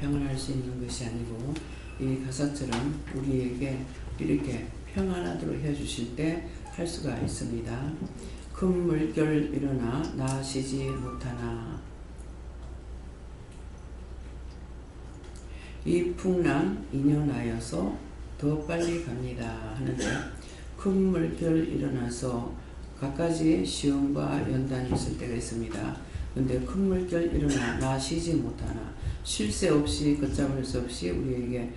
평안할 수 있는 것이 아니고 이 가사처럼 우리에게 이렇게 평안하도록 해주실 때 할 수가 있습니다. 큰 물결 일어나 나 쉬지 못하나 이 풍랑 인연하여서 더 빨리 갑니다 하는데, 큰 물결 일어나서 갖가지 시험과 연단이 있을 때가 있습니다. 근데 큰 물결 일어나 나 쉬지 못하나, 쉴 새 없이 걷잡을 수 없이 우리에게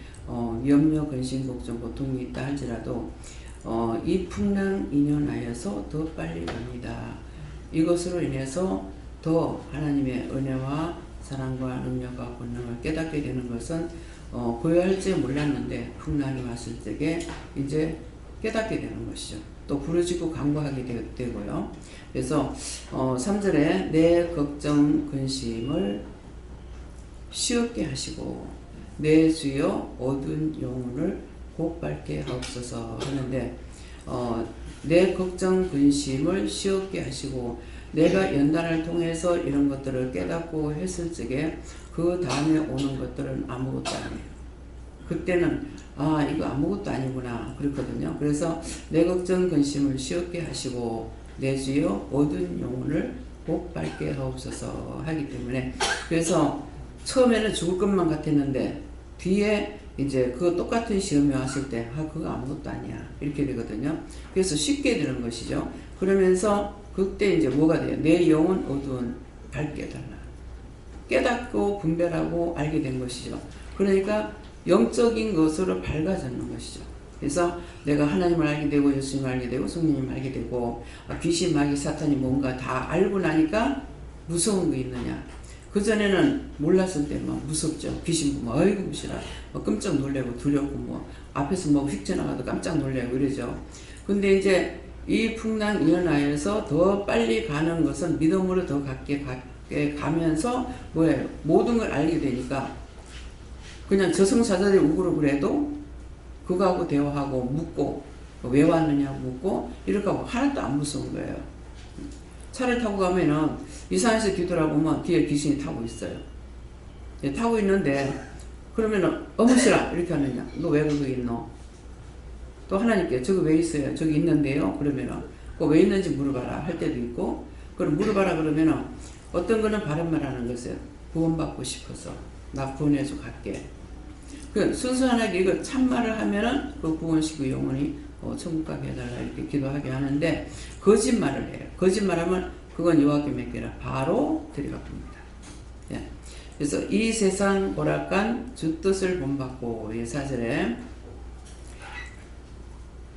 염려, 근심, 걱정, 고통이 있다 할지라도 이 풍랑 인연하여서 더 빨리 갑니다. 이것으로 인해서 더 하나님의 은혜와 사랑과 능력과 권능을 깨닫게 되는 것은 고요할 줄 몰랐는데 풍랑이 왔을 때에 이제 깨닫게 되는 것이죠. 또 부르짖고 간구하게 되고요. 그래서 3절에 내 걱정 근심을 쉬었게 하시고 내 주여 어두운 영혼을 곧 밝게 하옵소서 하는데, 내 걱정 근심을 쉬었게 하시고 내가 연단을 통해서 이런 것들을 깨닫고 했을 적에 그 다음에 오는 것들은 아무것도 아니에요. 그때는 이거 아무것도 아니구나 그렇거든요. 그래서 내 걱정 근심을 쉬었게 하시고 내 주여 어두운 영혼을 곧 밝게 하옵소서 하기 때문에, 그래서 처음에는 죽을 것만 같았는데 뒤에 이제 그 똑같은 시험이 왔을 때 그거 아무것도 아니야 이렇게 되거든요. 그래서 쉽게 되는 것이죠. 그러면서 그때 이제 뭐가 돼요? 내 영혼 어두운 밝게 달라 깨닫고 분별하고 알게 된 것이죠. 그러니까 영적인 것으로 밝아지는 것이죠. 그래서 내가 하나님을 알게 되고 예수님을 알게 되고 성령님을 알게 되고 귀신, 마귀, 사탄이 뭔가 다 알고 나니까 무서운 거 있느냐? 그전에는 몰랐을 때 막 무섭죠. 귀신 보면 어이구 무시라 깜짝 놀래고 두렵고 앞에서 휙 지나가도 깜짝 놀래고 이러죠. 근데 이제 이 풍랑 일어나서 더 빨리 가는 것은 믿음으로 더 가게 가면서 뭐예요? 모든 걸 알게 되니까 그냥 저승사자들이 우글우글 그래도 그거하고 대화하고 묻고 왜 왔느냐고 묻고 이렇게 하고 하나도 안 무서운 거예요. 차를 타고 가면은 이산에서 뒤돌아보면 뒤에 귀신이 타고 있어요. 타고 있는데 그러면은 어머시라 이렇게 하느냐? 너 왜 거기 있노? 또 하나님께 저거 왜 있어요? 저기 있는데요? 그러면은 그거 왜 있는지 물어봐라 할 때도 있고, 그럼 물어봐라 그러면은 어떤 거는 바른 말 하는 것이에요. 구원받고 싶어서 나 구원해서 갈게. 그 순수하게 이거 참말을 하면은 그 구원시키고 영원히 천국 가게 해달라 이렇게 기도하게 하는데, 거짓말을 해요. 거짓말하면 그건 여호와께 맡기라 바로 들여갑니다. 예. 그래서 이 세상 오락간 주 뜻을 본받고, 4절에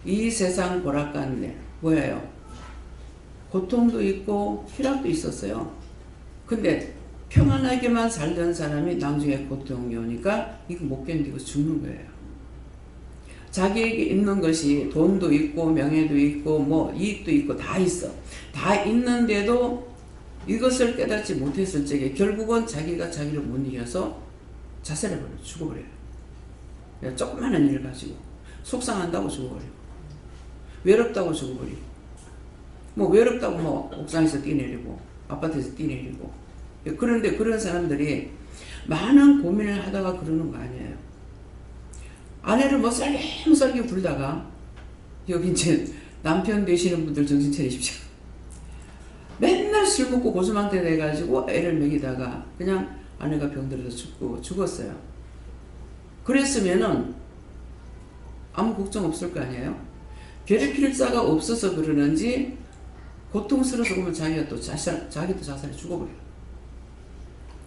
이 세상 오락간 뭐예요? 고통도 있고 희락도 있었어요. 근데 평안하게만 살던 사람이 나중에 고통이 오니까 이거 못 견디고 죽는 거예요. 자기에게 있는 것이 돈도 있고 명예도 있고 이익도 있고 다 있어. 다 있는데도 이것을 깨닫지 못했을 적에 결국은 자기가 자기를 못 이겨서 자살해버려. 죽어버려요. 조그마한 일 가지고 속상한다고 죽어버리고 외롭다고 죽어버리고 외롭다고 옥상에서 뛰내리고 아파트에서 뛰내리고. 그런데 그런 사람들이 많은 고민을 하다가 그러는 거 아니에요. 아내를 썰기썰기 굴다가, 여기 이제 남편 되시는 분들 정신 차리십시오. 맨날 술 먹고 고수망태 돼가지고 애를 먹이다가 그냥 아내가 병들어서 죽었어요. 그랬으면은 아무 걱정 없을 거 아니에요. 괴롭힐 자가 없어서 그러는지 고통스러워서 그러면 자기도 자살해 죽어버려요.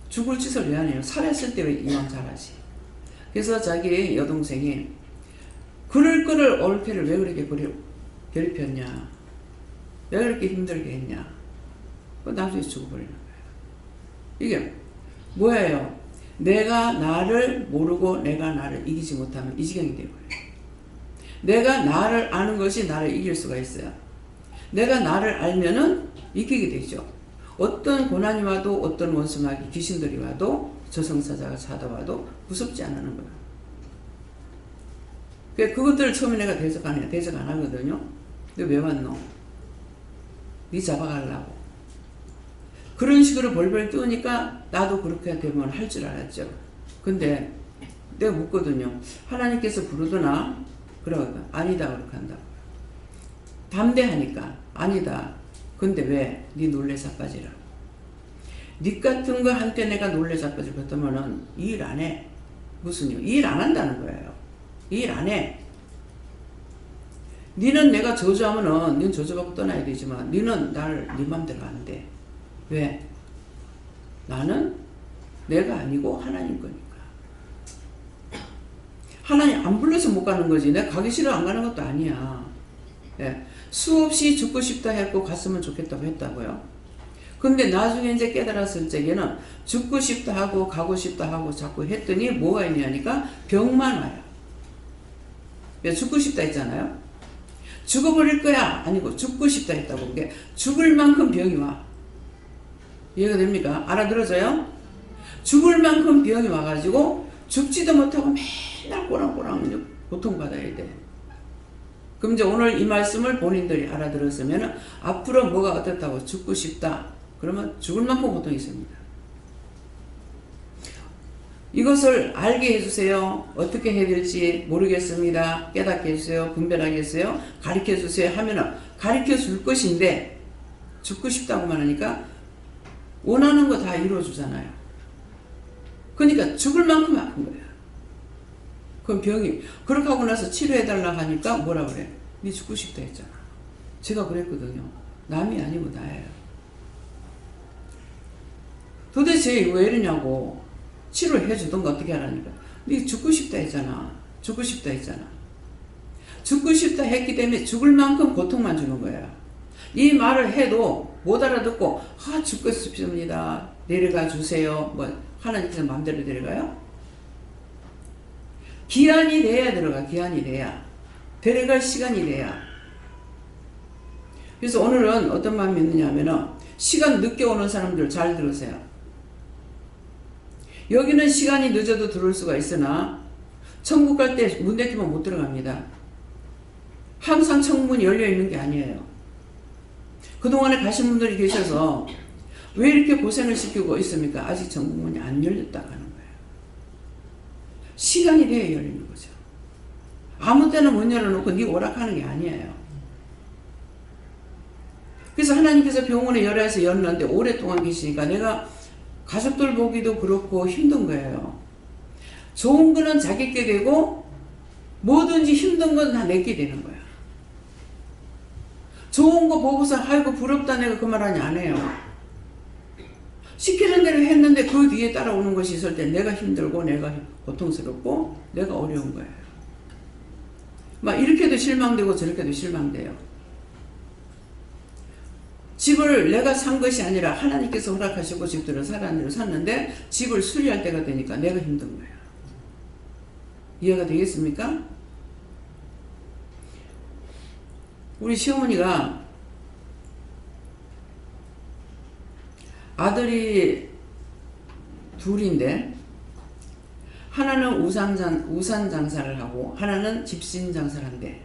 죽을 짓을 왜 안 해요? 살았을 때 왜 이왕 잘하지? 그래서 자기 여동생이 그럴 거를 올케를 왜 그렇게 괴롭혔냐? 왜 그렇게 힘들게 했냐? 나중에 죽어버리는 거예요. 이게 뭐예요? 내가 나를 모르고 내가 나를 이기지 못하면 이 지경이 되어버려요. 내가 나를 아는 것이 나를 이길 수가 있어요. 내가 나를 알면은 이기게 되죠. 어떤 고난이 와도 어떤 원수마귀 귀신들이 와도 저승사자가 찾아와도 무섭지 않는 거야. 그것들을 처음에 내가 대적 안 하거든요. 근데 왜 왔노? 네 잡아가려고. 그런 식으로 벌벌 떠니까 나도 그렇게 되면 할 줄 알았죠. 근데 내가 묻거든요. 하나님께서 부르더나? 그러거든. 아니다 그렇게 한다고. 담대하니까 아니다. 근데 왜? 네 놀래 자빠지라고. 니 같은 거 한때 내가 놀래 자빠질 것 같으면은 일 안 해. 무슨 일 안 한다는 거예요. 일 안 해. 니는 내가 저주하면은 넌 저주받고 떠나야 되지만 니는 네 맘대로 안 돼. 왜? 나는 내가 아니고 하나님 거니까. 하나님 안 불러서 못 가는 거지. 내가 가기 싫어 안 가는 것도 아니야. 예. 수없이 죽고 싶다 했고 갔으면 좋겠다고 했다고요. 근데 나중에 이제 깨달았을 적에는 죽고 싶다 하고 가고 싶다 하고 자꾸 했더니 뭐가 있냐니까 병만 와요. 왜 죽고 싶다 했잖아요. 죽어버릴 거야 아니고 죽고 싶다 했다고. 그게 죽을 만큼 병이 와. 이해가 됩니까? 알아들어져요? 죽을 만큼 병이 와가지고 죽지도 못하고 맨날 꼬랑꼬랑 고통받아야 돼. 그럼 이제 오늘 이 말씀을 본인들이 알아들었으면 앞으로 뭐가 어떻다고 죽고 싶다. 그러면 죽을 만큼 고통이 있습니다. 이것을 알게 해주세요. 어떻게 해야 될지 모르겠습니다. 깨닫게 해주세요. 분별하게 해주세요. 가르쳐 주세요 하면은 가르쳐 줄 것인데 죽고 싶다고만 하니까 원하는 거 다 이루어주잖아요. 그러니까 죽을 만큼 아픈 거야. 그럼 병이 그렇게 하고 나서 치료해달라고 하니까 뭐라 그래? 네 죽고 싶다 했잖아. 제가 그랬거든요. 남이 아니고 나예요. 도대체 왜 이러냐고. 치료해 주던가 어떻게 하라니까. 네 죽고 싶다 했잖아. 죽고 싶다 했잖아. 죽고 싶다 했기 때문에 죽을 만큼 고통만 주는 거예요. 이 말을 해도 못 알아듣고 죽고 싶습니다. 내려가 주세요. 뭐 하나님께서 마음대로 내려가요? 기한이 돼야 들어가. 기한이 돼야. 데려갈 시간이 돼야. 그래서 오늘은 어떤 마음이 있느냐 하면은 시간 늦게 오는 사람들 잘 들으세요. 여기는 시간이 늦어도 들어올 수가 있으나 천국 갈 때 문 닫히면 못 들어갑니다. 항상 천국문이 열려 있는 게 아니에요. 그동안에 가신 분들이 계셔서 왜 이렇게 고생을 시키고 있습니까? 아직 천국문이 안 열렸다고 하는 거예요. 시간이 돼야 열리는 거죠. 아무 때나 문 열어놓고 네 오락하는 게 아니에요. 그래서 하나님께서 병원에 열어서 열었는데 오랫동안 계시니까 내가 가족들 보기도 그렇고 힘든 거예요. 좋은 거는 자기께 되고 뭐든지 힘든 건 다 내게 되는 거야. 좋은 거 보고서 아이고 부럽다 내가 그 말 하냐 안 해요. 시키는 대로 했는데 그 뒤에 따라오는 것이 있을 때 내가 힘들고 내가 고통스럽고 내가 어려운 거예요. 막 이렇게도 실망되고 저렇게도 실망돼요. 집을 내가 산 것이 아니라 하나님께서 허락하시고 집들을 샀는데 집을 수리할 때가 되니까 내가 힘든 거예요. 이해가 되겠습니까? 우리 시어머니가 아들이 둘인데 하나는 우산 장사를 하고 하나는 집신 장사를 한대.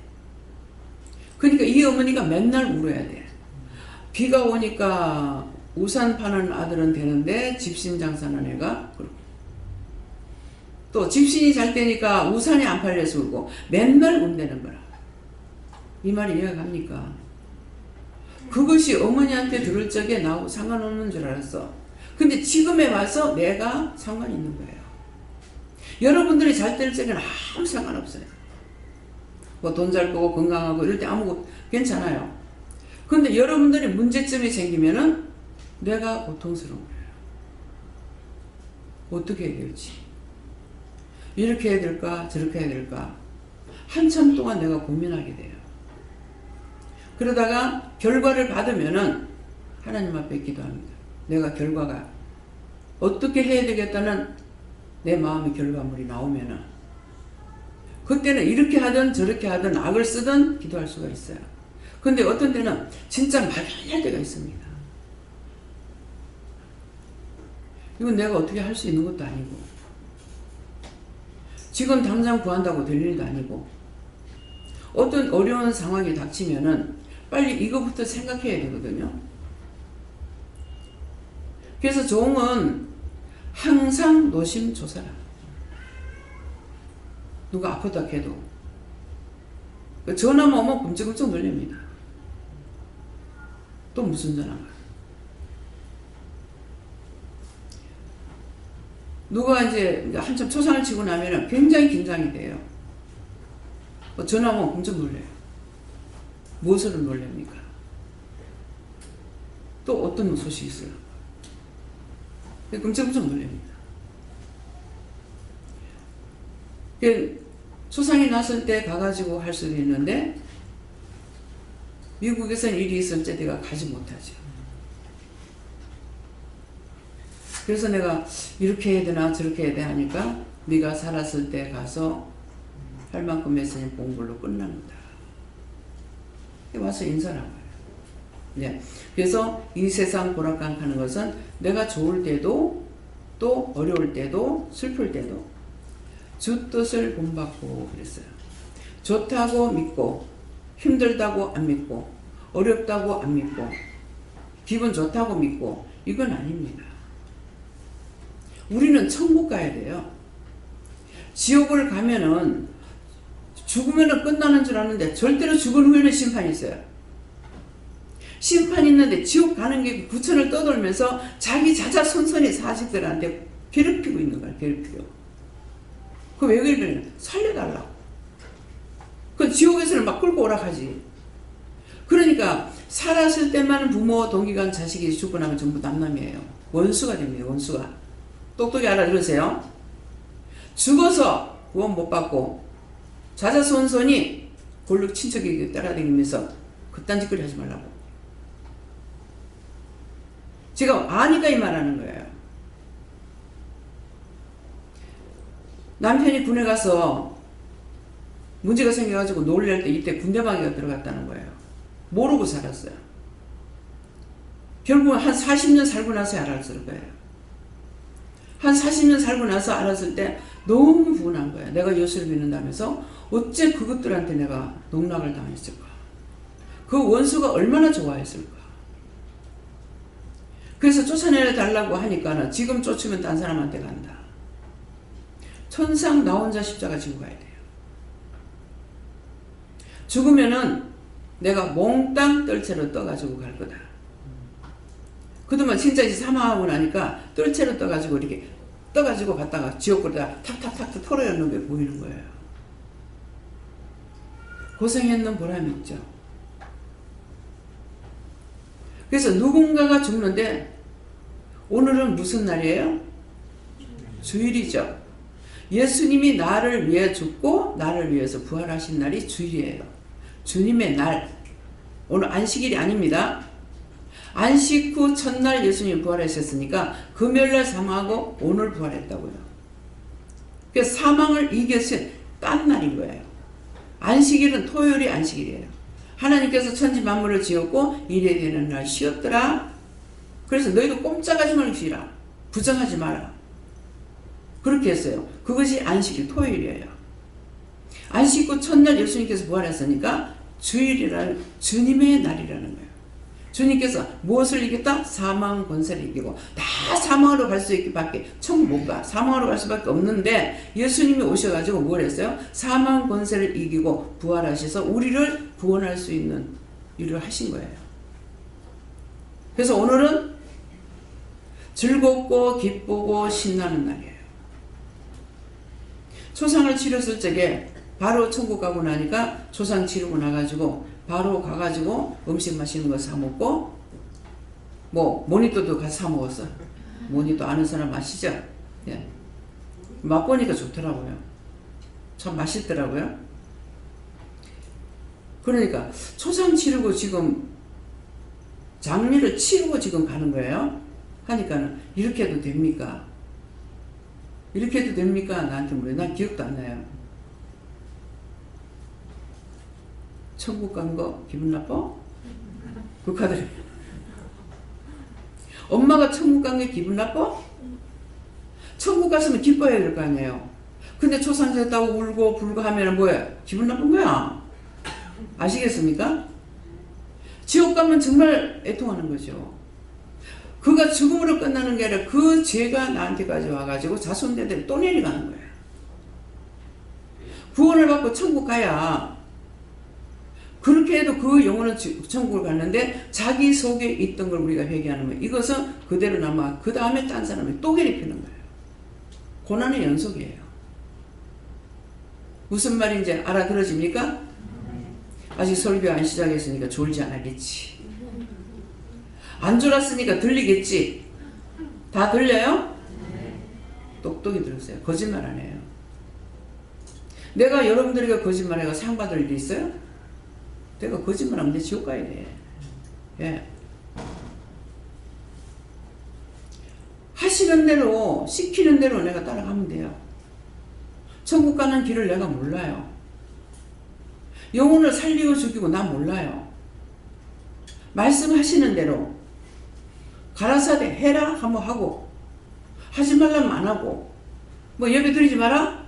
그러니까 이 어머니가 맨날 울어야 돼. 비가 오니까 우산 파는 아들은 되는데 집신 장사는 애가 그렇고 또 집신이 잘 되니까 우산이 안 팔려서 울고 맨날 운다는 거라. 이 말이 이해가 갑니까? 그것이 어머니한테 들을 적에 나하고 상관없는 줄 알았어. 근데 지금에 와서 내가 상관이 있는 거예요. 여러분들이 잘 될 적에는 아무 상관없어요. 뭐 돈 잘 거고 건강하고 이럴 때 아무것도 괜찮아요. 근데 여러분들이 문제점이 생기면은 내가 고통스러운 거예요. 어떻게 해야 될지. 이렇게 해야 될까 저렇게 해야 될까 한참 동안 내가 고민하게 돼요. 그러다가 결과를 받으면은 하나님 앞에 기도합니다. 내가 결과가 어떻게 해야 되겠다는 내 마음의 결과물이 나오면은 그때는 이렇게 하든 저렇게 하든 악을 쓰든 기도할 수가 있어요. 근데 어떤 때는 진짜 막연할 때가 있습니다. 이건 내가 어떻게 할 수 있는 것도 아니고 지금 당장 구한다고 될 일도 아니고 어떤 어려운 상황이 닥치면은 빨리 이거부터 생각해야 되거든요. 그래서 종은 항상 노심초사라. 누가 아프다 해도 전화만 오면 끔찍끔찍 놀랍니다. 또 무슨 전화가? 누가 이제 한참 초상을 치고 나면 굉장히 긴장이 돼요. 전화 오면 끔찍 놀래요. 무엇을 놀랍니까? 또 어떤 소식이 있어요? 끔찍끔찍 놀랍니다. 초상이 났을 때 가가지고 할 수도 있는데 미국에서는 일이 있을 때 내가 가지 못하죠. 그래서 내가 이렇게 해야 되나 저렇게 해야 돼 하니까 네가 살았을 때 가서 할 만큼 했으니 공부로 끝납니다. 와서 인사를 한 거예요. 네. 그래서 이 세상 고락강하는 것은 내가 좋을 때도 또 어려울 때도 슬플 때도 주 뜻을 본받고 그랬어요. 좋다고 믿고 힘들다고 안 믿고 어렵다고 안 믿고 기분 좋다고 믿고 이건 아닙니다. 우리는 천국 가야 돼요. 지옥을 가면은 죽으면 끝나는 줄 아는데 절대로 죽은 후에는 심판이 있어요. 심판이 있는데 지옥 가는 게 구천을 떠돌면서 자기 자자손손이 자식들한테 괴롭히고 있는 거예요. 괴롭히고. 그 왜 그러냐? 살려달라고. 그 지옥에서는 막 끌고 오락하지. 그러니까 살았을 때만 부모, 동기간, 자식이 죽고 나면 전부 남남이에요. 원수가 됩니다. 원수가. 똑똑히 알아들으세요. 죽어서 구원 못 받고 자자손손이 골록 친척에게 따라다니면서 그딴 짓거리 하지 말라고. 제가 아니까 이 말하는 거예요. 남편이 군에 가서 문제가 생겨가지고 놀랄 때 이때 군대방위가 들어갔다는 거예요. 모르고 살았어요. 결국은 한 40년 살고 나서 알았을 거예요. 한 40년 살고 나서 알았을 때 너무 분한 거예요. 내가 예수를 믿는다면서 어째 그것들한테 내가 농락을 당했을까? 그 원수가 얼마나 좋아했을까? 그래서 쫓아내 달라고 하니까는 지금 쫓으면 딴 사람한테 간다. 천상 나 혼자 십자가 지고 가야 돼요. 죽으면은 내가 몽땅 뜰채로 떠가지고 갈 거다. 그동안 진짜 이제 사망하고 나니까 뜰채로 떠가지고 이렇게 떠가지고 갔다가 지옥골에다 탁탁탁 털어였는 게 보이는 거예요. 고생했는 보람이 있죠. 그래서 누군가가 죽는데 오늘은 무슨 날이에요? 주일이죠. 예수님이 나를 위해 죽고 나를 위해서 부활하신 날이 주일이에요. 주님의 날. 오늘 안식일이 아닙니다. 안식 후 첫날 예수님이 부활하셨으니까 금요일날 사망하고 오늘 부활했다고요. 그래서 사망을 이겨서 딴 날인 거예요. 안식일은 토요일이 안식일이에요. 하나님께서 천지 만물을 지었고 일해야 되는 날 쉬었더라. 그래서 너희도 꼼짝하지 말고 쉬라. 부정하지 마라. 그렇게 했어요. 그것이 안식일 토요일이에요. 안식 후 첫날 예수님께서 부활했으니까 주일이라는 주님의 날이라는 거예요. 주님께서 무엇을 이겼다? 사망 권세를 이기고. 다 사망으로 갈 수 있기 밖에 천국 못 가. 사망으로 갈 수밖에 없는데 예수님이 오셔가지고 뭘 했어요? 사망 권세를 이기고 부활하셔서 우리를 구원할 수 있는 일을 하신 거예요. 그래서 오늘은 즐겁고 기쁘고 신나는 날이에요. 초상을 치렀을 적에 바로 천국 가고 나니까 초상 치르고 나가지고 바로 가가지고 음식 맛있는 거 사 먹고 뭐 모니또도 같이 사 먹었어. 모니또 아는 사람 마시죠? 예. 맛보니까 좋더라고요. 참 맛있더라고요. 그러니까 초상 치르고 지금 장례를 치르고 지금 가는 거예요. 하니까는 이렇게 해도 됩니까? 이렇게 해도 됩니까? 나한테 물어요. 난 기억도 안 나요. 천국 간 거 기분 나빠? 극하더래. 엄마가 천국 간 게 기분 나빠? 천국 갔으면 기뻐해야 될 거 아니에요. 근데 초상됐다고 울고 불고 하면 뭐야? 기분 나쁜 거야. 아시겠습니까? 지옥 가면 정말 애통하는 거죠. 그가 죽음으로 끝나는 게 아니라 그 죄가 나한테까지 와가지고 자손들한테 또 내려가는 거예요. 구원을 받고 천국 가야. 그렇게 해도 그 영혼은 천국을 갔는데 자기 속에 있던 걸 우리가 회개하는 거예요. 이것은 그대로 남아 그 다음에 딴 사람이 또 괴롭히는 거예요. 고난의 연속이에요. 무슨 말인지 알아들어집니까? 아직 설교 안 시작했으니까 졸지 않았겠지. 안 졸았으니까 들리겠지. 다 들려요? 똑똑히 들었어요. 거짓말 안 해요. 내가 여러분들에게 거짓말해가 상 받을 일이 있어요? 내가 거짓말하면 내 지옥 가야 돼. 예. 하시는 대로, 시키는 대로 내가 따라가면 돼요. 천국 가는 길을 내가 몰라요. 영혼을 살리고 죽이고 나 몰라요. 말씀하시는 대로 가라사대 해라 하면 하고, 하지 말라면 안 하고, 뭐 예배 드리지 마라?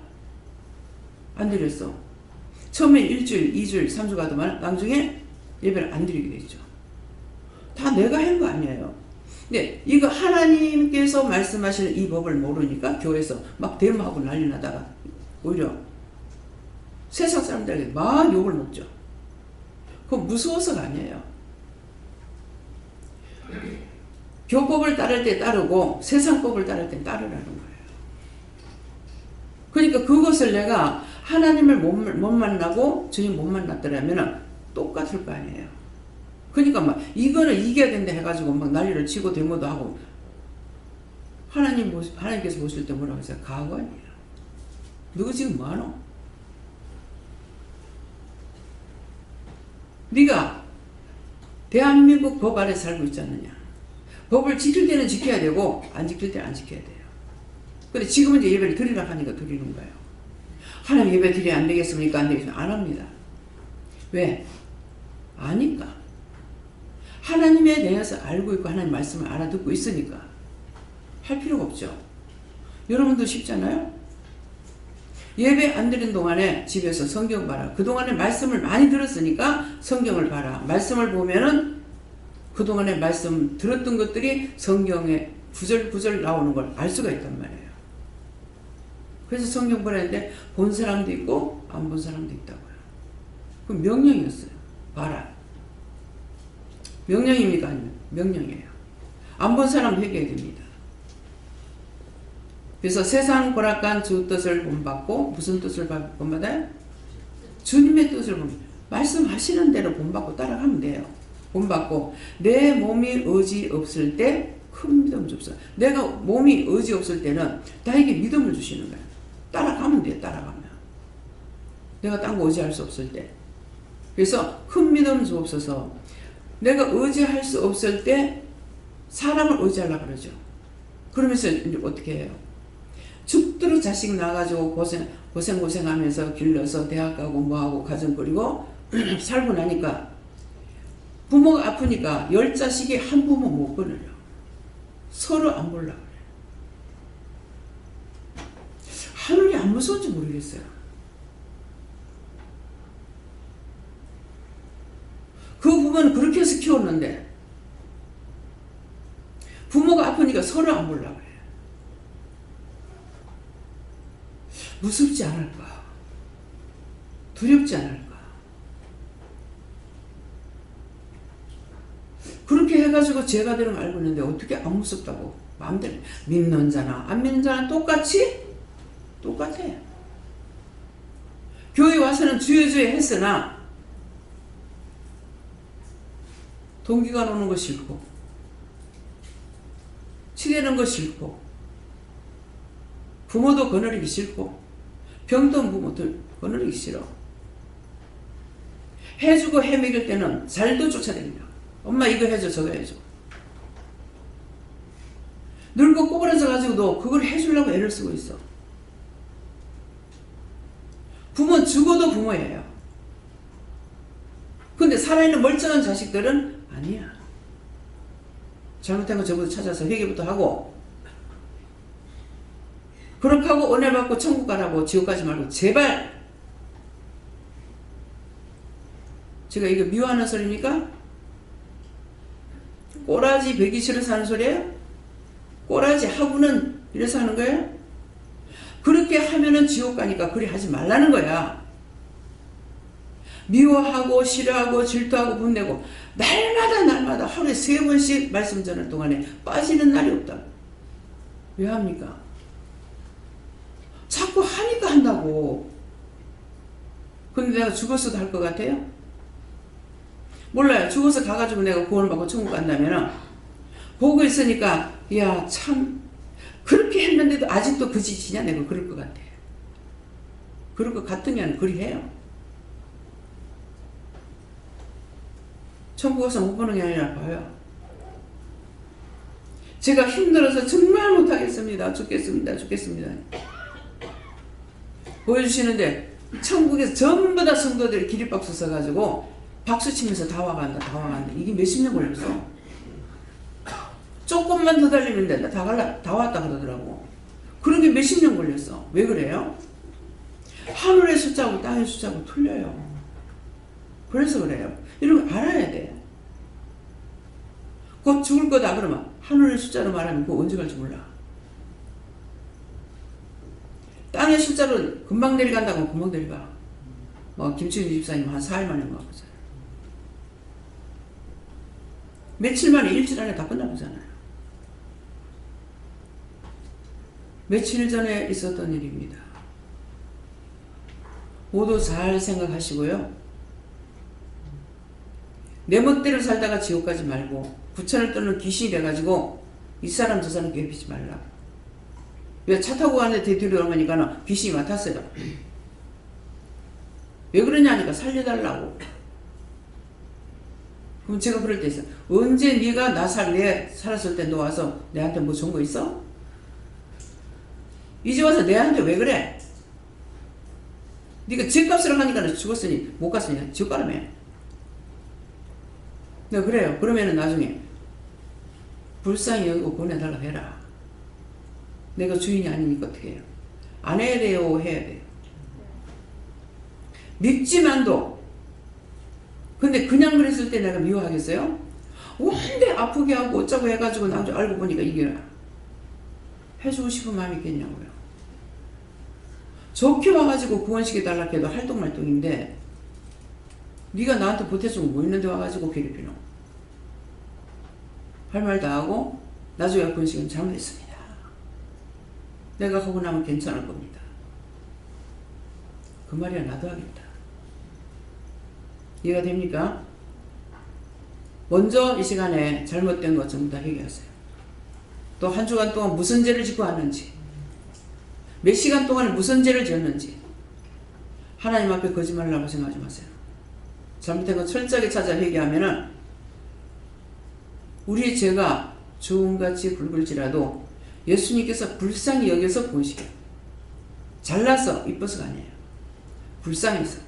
안 드렸어. 처음에 1주일, 2주일, 3주 가더만 나중에 예배를 안 드리게 됐죠. 다 내가 한 거 아니에요. 근데 이거 하나님께서 말씀하시는 이 법을 모르니까 교회에서 막 데모하고 난리 나다가 오히려 세상 사람들에게 막 욕을 먹죠. 그건 무서워서가 아니에요. 교법을 따를 때 따르고 세상법을 따를 때 따르라는 거예요. 그러니까 그것을 내가 하나님을 못 만나고 주님 못 만났더라면 똑같을 거 아니에요. 그러니까 막 이거는 이겨야 된다 해가지고 막 난리를 치고 데모도 하고, 하나님께서 보실 때 뭐라고 했어요? 가거 아니에요. 누구 지금 뭐하노? 네가 대한민국 법 아래 살고 있지 않느냐. 법을 지킬 때는 지켜야 되고 안 지킬 때는 안 지켜야 돼요. 근데 지금은 이제 예배를 드리라 하니까 드리는 거예요. 하나님 예배 드리면 안 되겠습니까? 안 되겠습니까? 안 합니다. 왜? 아니까. 하나님에 대해서 알고 있고 하나님 말씀을 알아듣고 있으니까 할 필요가 없죠. 여러분도 쉽잖아요? 예배 안 드린 동안에 집에서 성경 봐라. 그동안에 말씀을 많이 들었으니까 성경을 봐라. 말씀을 보면은 그동안에 말씀 들었던 것들이 성경에 구절구절 나오는 걸 알 수가 있단 말이에요. 그래서 성경 보라는데 본 사람도 있고 안 본 사람도 있다고요. 그 명령이었어요. 봐라. 명령입니까? 아니면 명령이에요. 안 본 사람 회개해야 됩니다. 그래서 세상 보락간 주 뜻을 본받고 무슨 뜻을 본받아요? 주님의 뜻을 본받고 말씀하시는 대로 본받고 따라가면 돼요. 본받고 내 몸이 의지 없을 때 큰 믿음 줍시다. 내가 몸이 의지 없을 때는 나에게 믿음을 주시는 거예요. 따라가면 돼요. 따라가면. 내가 딴 거 의지할 수 없을 때. 그래서 큰 믿음 주옵소서. 내가 의지할 수 없을 때 사람을 의지하려고 그러죠. 그러면서 이제 어떻게 해요? 죽도록 자식 낳아가지고 고생하면서 길러서 대학 가고 뭐하고 가정 꾸리고 살고 나니까 부모가 아프니까 10자식이 한 부모 못 끊어요. 서로 안 보려고 그래요. 하늘이 안 무서운지 모르겠어요. 그 부모는 그렇게 해서 키웠는데 부모가 아프니까 서로 안 보려고 그래요. 무섭지 않을까? 두렵지 않을까? 그렇게 해가지고 죄가 되는 걸 알고 있는데 어떻게 안 무섭다고 마음대로. 믿는 자나 안 믿는 자나 똑같이? 똑같아. 교회 와서는 주여 했으나 동기가 노는 거 싫고 치대는 거 싫고 부모도 거느리기 싫고 병든 부모들 거느리기 싫어. 해주고 해먹일 때는 잘도 쫓아다닙니다. 엄마 이거 해줘 저거 해줘. 늙고 꼬부라져 가지고도 그걸 해주려고 애를 쓰고 있어. 부모는 죽어도 부모예요. 근데 살아있는 멀쩡한 자식들은 아니야. 잘못한 거 저부터 찾아서 회개부터 하고 그렇게 하고 은혜 받고 천국 가라고 지옥 가지 말고 제발. 제가 이거 미워하는 소리입니까? 꼬라지 베기 싫어서 하는 소리예요? 꼬라지 하고는 이래서 하는 거예요? 그렇게 하면은 지옥 가니까 그리 하지 말라는 거야. 미워하고 싫어하고 질투하고 분내고 날마다 하루에 3번씩 말씀 전할 동안에 빠지는 날이 없다. 왜 합니까? 자꾸 하니까 한다고. 근데 내가 죽었어도 할 것 같아요? 몰라요. 죽어서 가가지고 내가 구원받고 천국 간다면은 보고 있으니까 야 참 그렇게 했는데도 아직도 그 짓이냐 내가 그럴 것 같아요. 그럴 것 같으면 그리 해요. 천국 가서 못 보는 게 아니라 봐요. 제가 힘들어서 정말 못하겠습니다. 죽겠습니다. 보여주시는데 천국에서 전부 다 성도들이 기립박수 써가지고 박수치면서 다 와간다. 이게 몇십 년 걸렸어. 조금만 더 달리면 된다. 다 왔다 그러더라고. 그런 게 몇십 년 걸렸어. 왜 그래요? 하늘의 숫자하고 땅의 숫자하고 틀려요. 그래서 그래요. 이런 거 알아야 돼. 곧 죽을 거다 그러면 하늘의 숫자로 말하면 그거 언제 갈지 몰라. 땅의 숫자로 금방 내려간다고 금방 내려가. 김치윤 집사님 한 4일 만에 온 거 같잖아요. 며칠 만에 일주일 안에 다 끝나보잖아요. 며칠 전에 있었던 일입니다. 모두 잘 생각하시고요. 내 멋대로 살다가 지옥 가지 말고 부천을 떠는 귀신이 돼가지고 이 사람 저 사람 괴롭히지 말라. 왜 차 타고 가는데 되돌아오니까 귀신이 맡았어요. 왜 그러냐니까 살려달라고. 그럼 제가 그럴 때 있어요. 언제 네가 내 살았을 때 너 와서 내한테 뭐 준 거 있어? 이제 와서 내한테 왜 그래? 네가 집값을 하니까 죽었으니 못 갔으니 지옥 가라며. 내가 그래요. 그러면은 나중에 불쌍히 여기고 보내달라 해라. 내가 주인이 아니니까 어떻게 해요? 안 해야 돼요? 해야 돼요? 밉지만도 근데 그냥 그랬을 때 내가 미워하겠어요? 원데 아프게 하고 어쩌고 해가지고 나중에 알고 보니까 이게 해주고 싶은 마음이 있겠냐고요. 좋게 와가지고 구원시켜달라 해도 할똥말똥인데 네가 나한테 보태주고 뭐 있는데 와가지고 괴롭히노. 할 말 다 하고 나중에 구원시키면 잘못했습니다. 내가 하고 나면 괜찮을 겁니다. 그 말이야 나도 하겠다. 이해가 됩니까? 먼저 이 시간에 잘못된 것 전부 다 회개하세요. 또 한 주간 동안 무슨 죄를 짓고 왔는지, 몇 시간 동안 무슨 죄를 지었는지 하나님 앞에 거짓말이라고 생각하지 마세요. 잘못된 거 철저하게 찾아 회개하면은 우리의 죄가 주홍같이 굵을지라도 예수님께서 불쌍히 여겨서 구원시켜요. 잘나서 이뻐서가 아니에요. 불쌍해서.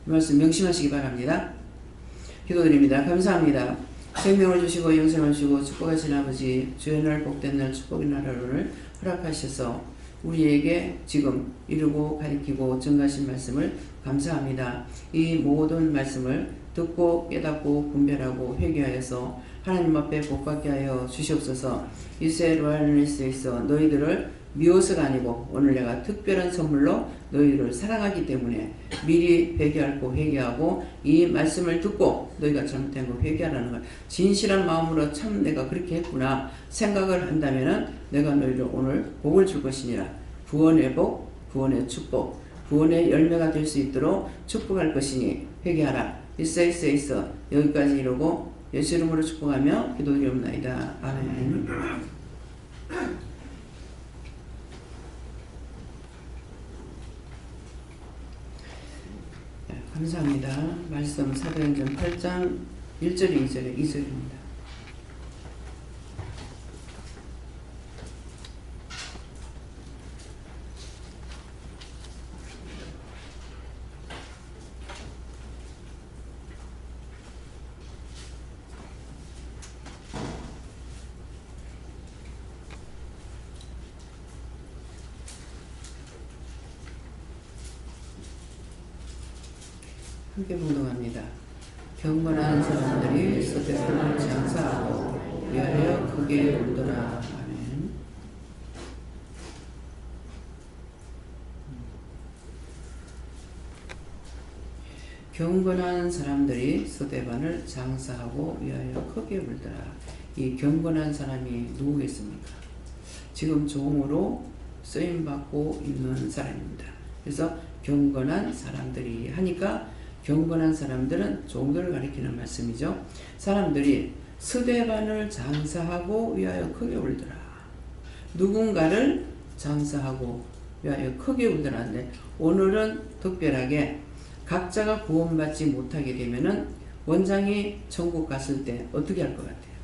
이 말씀 명심하시기 바랍니다. 기도드립니다. 감사합니다. 생명을 주시고 영생을 주시고 축복하신 아버지, 주의 날 복된 날 축복의 날 하루를 허락하셔서 우리에게 지금 이루고 가리키고 증가하신 말씀을 감사합니다. 이 모든 말씀을 듣고 깨닫고 분별하고 회개하여서 하나님 앞에 복받게 하여 주시옵소서. 이세 로얄리스에서 너희들을 미워서가 아니고 오늘 내가 특별한 선물로 너희를 사랑하기 때문에 미리 회개하고 이 말씀을 듣고 너희가 잘못된 거 회개하라는 걸 진실한 마음으로 참 내가 그렇게 했구나 생각을 한다면은 내가 너희를 오늘 복을 줄 것이니라. 구원의 복, 구원의 축복, 구원의 열매가 될 수 있도록 축복할 것이니 회개하라. 있어 여기까지 이루고 예수 이름으로 축복하며 기도드리옵나이다. 아멘. 감사합니다. 말씀 사도행전 8장 1절에 2절입니다. 함께 봉독합니다. 경건한 사람들이 서대를 장사하고 위하여 크게 울더라. 아멘. 경건한 사람들이 스데반을 장사하고 위하여 크게 울더라. 이 경건한 사람이 누구겠습니까? 지금 종으로 쓰임받고 있는 사람입니다. 그래서 경건한 사람들이 하니까 경건한 사람들은 종들을 가리키는 말씀이죠. 사람들이 스데반을 장사하고 위하여 크게 울더라. 누군가를 장사하고 위하여 크게 울더라는데 오늘은 특별하게 각자가 구원받지 못하게 되면은 원장이 천국 갔을 때 어떻게 할 것 같아요?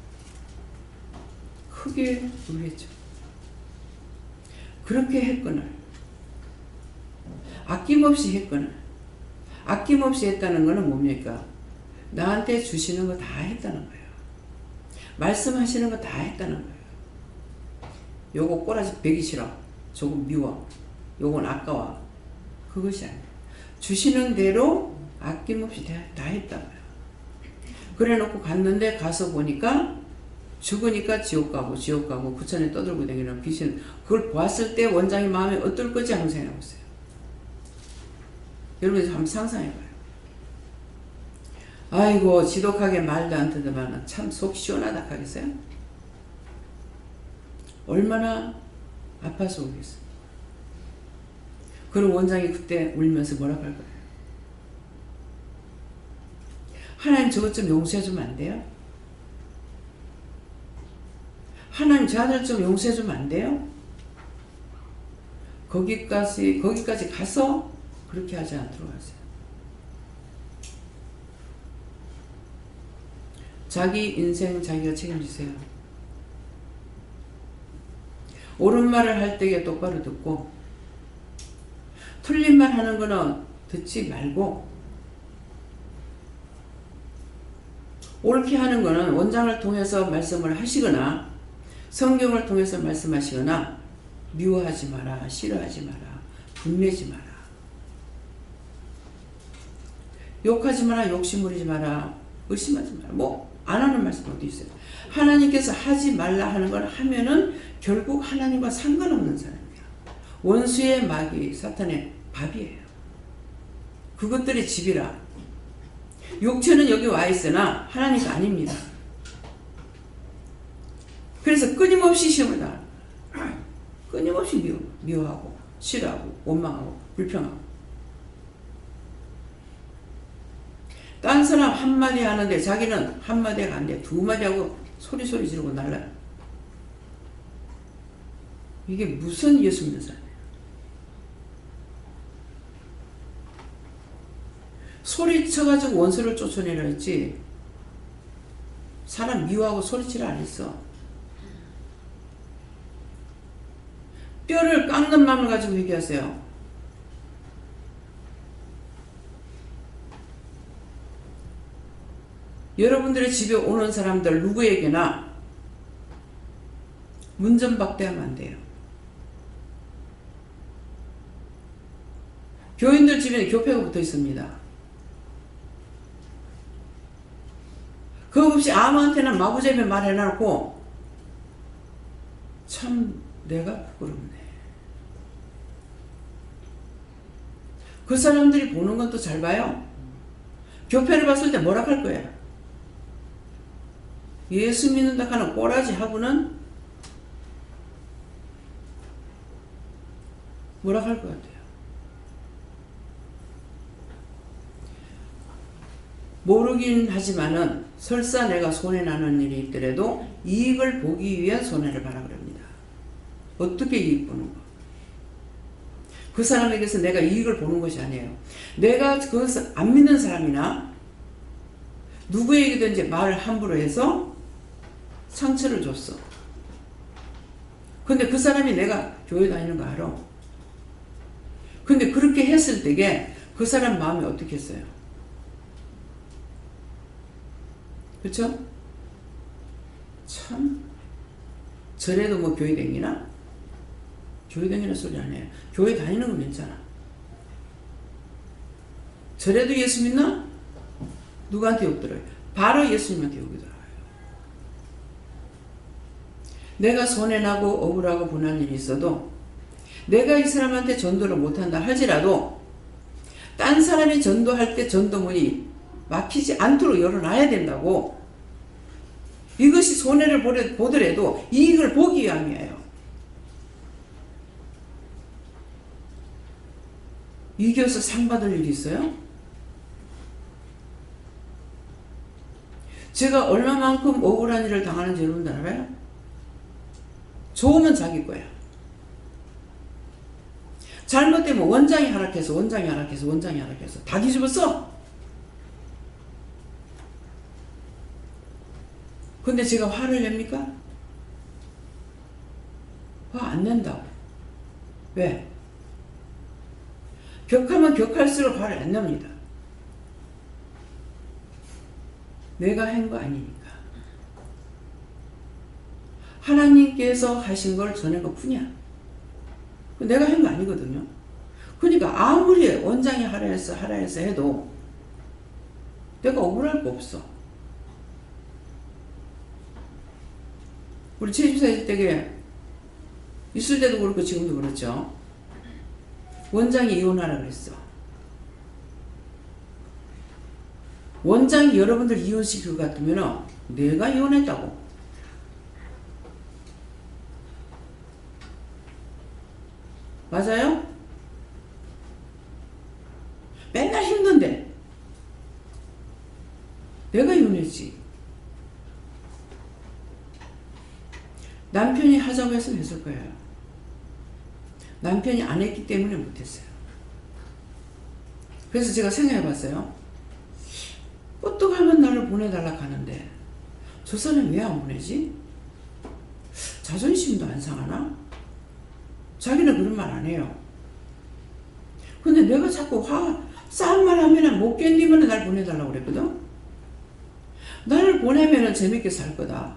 크게 울겠죠. 그렇게 했거늘 아낌없이 했거늘 아낌없이 했다는 것은 뭡니까? 나한테 주시는 거 다 했다는 거예요. 말씀하시는 거 다 했다는 거예요. 요거 꼬라지 베기 싫어. 저거 미워. 요건 아까워. 그것이 아니에요. 주시는 대로 아낌없이 다 했다고요. 그래 놓고 갔는데 가서 보니까 죽으니까 지옥 가고 부천에 떠들고 다니는 귀신, 그걸 보았을 때 원장의 마음이 어떨 거지 한번 생각해 보세요. 여러분 한번 상상해봐요. 아이고 지독하게 말도 안 듣더만 참 속 시원하다 하겠어요? 얼마나 아파서 울겠어요. 그럼 원장이 그때 울면서 뭐라고 할 거예요? 하나님 저것 좀 용서해주면 안 돼요? 하나님 저 아들 좀 용서해주면 안 돼요? 거기까지 가서 그렇게 하지 않도록 하세요. 자기 인생 자기가 책임지세요. 옳은 말을 할 때에 똑바로 듣고 틀린 말 하는 거는 듣지 말고 옳게 하는 거는 원장을 통해서 말씀을 하시거나 성경을 통해서 말씀하시거나 미워하지 마라, 싫어하지 마라, 분내지 마라, 욕하지 마라, 욕심부리지 마라, 의심하지 마라. 뭐 안 하는 말씀 어디 있어요? 하나님께서 하지 말라 하는 걸 하면은 결국 하나님과 상관없는 사람이야. 원수의 마귀, 사탄의 밥이에요. 그것들의 집이라. 육체는 여기 와 있으나 하나님이 아닙니다. 그래서 끊임없이 시험을 당합니다. 끊임없이 미워하고 싫어하고 원망하고 불평하고. 딴 사람 한마디 하는데 자기는 한마디가 안 돼. 두 마디 하고 소리 지르고 날라요. 이게 무슨 예수 믿는 사람이에요? 소리쳐가지고 원수를 쫓아내라 했지 사람 미워하고 소리치라 안 했어. 뼈를 깎는 마음을 가지고 얘기하세요. 여러분들의 집에 오는 사람들 누구에게나 문전박대하면 안 돼요. 교인들 집에는 교패가 붙어 있습니다. 그거 없이 아무한테나 마구잡이 말해놓고 참 내가 부끄럽네. 그 사람들이 보는 건 또 잘 봐요. 교패를 봤을 때 뭐라 할 거예요? 예수 믿는다 하는 꼬라지 하고는 뭐라 할 것 같아요? 모르긴 하지만은 설사 내가 손해나는 일이 있더라도 이익을 보기 위한 손해를 봐라 그럽니다. 어떻게 이익 보는 거? 그 사람에게서 내가 이익을 보는 것이 아니에요. 내가 그것을 안 믿는 사람이나 누구에게든지 말을 함부로 해서 상처를 줬어. 근데 그 사람이 내가 교회 다니는 거 알아. 근데 그렇게 했을 때에 그 사람 마음이 어떻게 했어요? 그렇죠? 참 저래도 뭐 교회 다니나? 교회 다니는 소리 안 해요. 교회 다니는 건 괜찮아. 저래도 예수 믿나? 누구한테 욕 들어요? 바로 예수님한테 욕이 들어요. 내가 손해나고 억울하고 분한 일이 있어도 내가 이 사람한테 전도를 못한다 할지라도 딴 사람이 전도할 때 전도문이 막히지 않도록 열어놔야 된다고. 이것이 손해를 보더라도 이익을 보기 위함이에요. 이겨서 상 받을 일이 있어요? 제가 얼마만큼 억울한 일을 당하는지 여러분들 알아요? 좋으면 자기 거야. 잘못되면 원장이 하락해서 다 뒤집었어. 근데 제가 화를 냅니까? 화 안 낸다고. 왜? 격하면 격할수록 화를 안 냅니다. 내가 한 거 아니니까. 하나님께서 하신 걸 전한 것 뿐이야. 내가 한 거 아니거든요. 그러니까 아무리 원장이 하라 해서 해도 내가 억울할 거 없어. 우리 제 집사 때에 있을 때도 그렇고 지금도 그렇죠. 원장이 이혼하라 그랬어. 원장이 여러분들 이혼시킬 것 같으면 내가 이혼했다고. 맞아요? 맨날 힘든데 내가 이혼했지. 남편이 하자고 했으면 했을 거예요. 남편이 안 했기 때문에 못했어요. 그래서 제가 생각해 봤어요. 어떡하면 나를 보내달라 하는데 저 사람이 왜 안 보내지? 자존심도 안 상하나? 자기는 그런 말 안 해요. 근데 내가 자꾸 싸움 말 하면 못 견디면 날 보내달라고 그랬거든? 나를 보내면 재밌게 살 거다.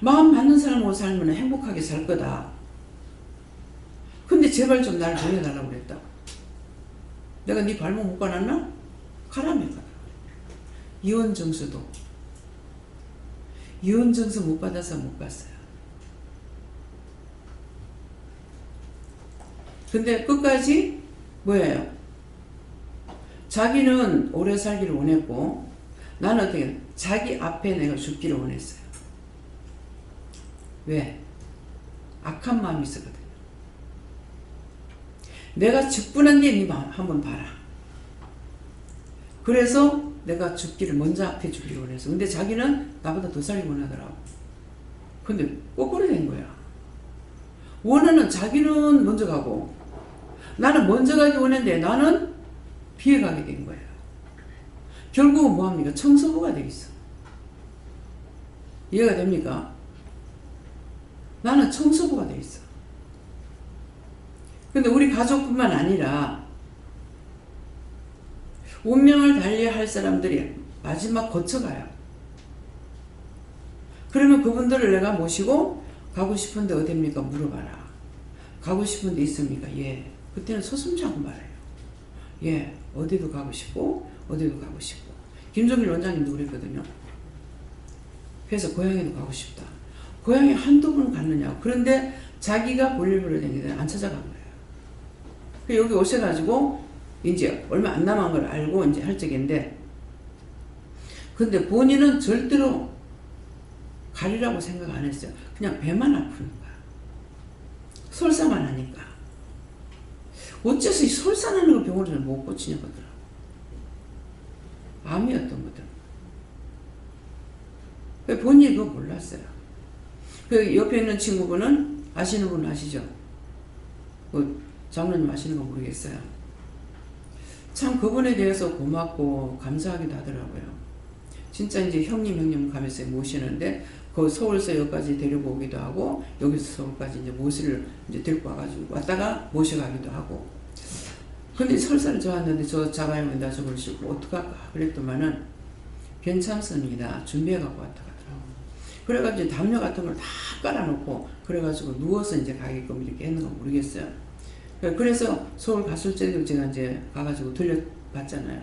마음 맞는 사람하고 살면 행복하게 살 거다. 근데 제발 좀 날 보내달라고 그랬다. 내가 네 발목 못 가놨나? 가라며 가라. 이혼 증서도 이혼 증서 못 받아서 못 갔어요. 근데 끝까지 뭐예요? 자기는 오래 살기를 원했고 나는 어떻게 자기 앞에 내가 죽기를 원했어요. 왜? 악한 마음이 있었거든요. 내가 직분한 게 네 마음 한번 봐라. 그래서 내가 죽기를 먼저 앞에 죽기를 원했어. 근데 자기는 나보다 더 살기 원하더라고. 근데 거꾸로 된 거야. 원하는 자기는 먼저 가고 나는 먼저 가기 원했는데 나는 피해 가게 된 거예요. 결국은 뭐합니까? 청소부가 되겠어. 이해가 됩니까? 나는 청소부가 돼 있어. 근데 우리 가족뿐만 아니라 운명을 달리할 사람들이 마지막 거쳐가요. 그러면 그분들을 내가 모시고 가고 싶은데 어딥니까? 물어봐라. 가고 싶은데 있습니까? 예. 그때는 소숨자고 말해요. 예. 어디도 가고 싶고 어디도 가고 싶고. 김종일 원장님도 그랬거든요. 그래서 고향에도 가고 싶다. 고향에 한두 번 갔느냐고. 그런데 자기가 볼일보러 다니는데 안 찾아간 거예요. 여기 오셔가지고 이제 얼마 안 남은 걸 알고 이제 할 적인데, 근데 본인은 절대로 가리라고 생각 안 했어요. 그냥 배만 아프니까. 설사만 하니까. 어째서 이 설사나는 걸 병원에서 못 고치냐고 하더라고. 암이었던 거더라고. 본인이 그거 몰랐어요. 그 옆에 있는 친구분은 아시는 분 아시죠? 그 장로님 아시는 거 모르겠어요. 참 그분에 대해서 고맙고 감사하기도 하더라고요. 진짜 이제 형님 가면서 모시는데 그 서울서 여기까지 데리고 오기도 하고 여기서 서울까지 이제 모시를 이제 데리고 와가지고 왔다가 모셔가기도 하고. 근데 설사를 좋았는데 저 자가용에다 저걸 싣고 어떡할까 그랬더만은 괜찮습니다. 준비해갖고 왔다 가더라고. 그래가지고 담요 같은 걸 다 깔아놓고 그래가지고 누워서 이제 가게끔 이렇게 했는 건 모르겠어요. 그래서 서울 갔을 때도 제가 이제 가가지고 들려봤잖아요.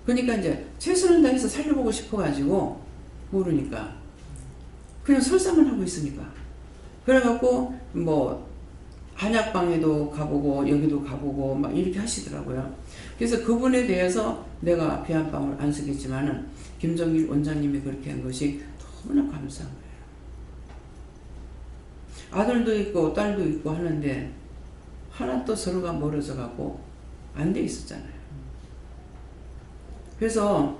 그러니까 이제 최선을 다해서 살려보고 싶어가지고 모르니까 그냥 설사만 하고 있으니까. 그래갖고 뭐 한약방에도 가보고 여기도 가보고 막 이렇게 하시더라고요. 그래서 그분에 대해서 내가 비 한 방울 안 쓰겠지만은 김정일 원장님이 그렇게 한 것이 너무나 감사한 거예요. 아들도 있고 딸도 있고 하는데 하나 또 서로가 멀어져 갖고 안 돼 있었잖아요. 그래서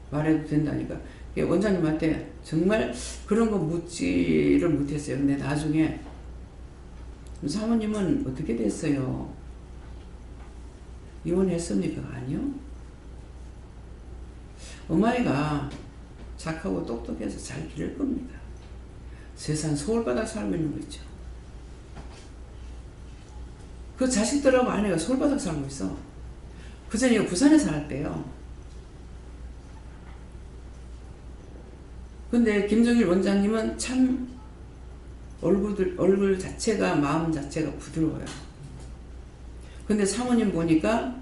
말해도 된다니까. 원장님한테 정말 그런 거 묻지를 못했어요. 근데 나중에 사모님은 어떻게 됐어요? 이혼했습니까? 아니요. 어머니가 착하고 똑똑해서 잘 기를 겁니다. 세상 서울바닥 살고 있는 거 있죠. 그 자식들하고 아내가 서울바닥 살고 있어. 그 전에 부산에 살았대요. 근데 김정일 원장님은 참 얼굴 자체가, 마음 자체가 부드러워요. 근데 사모님 보니까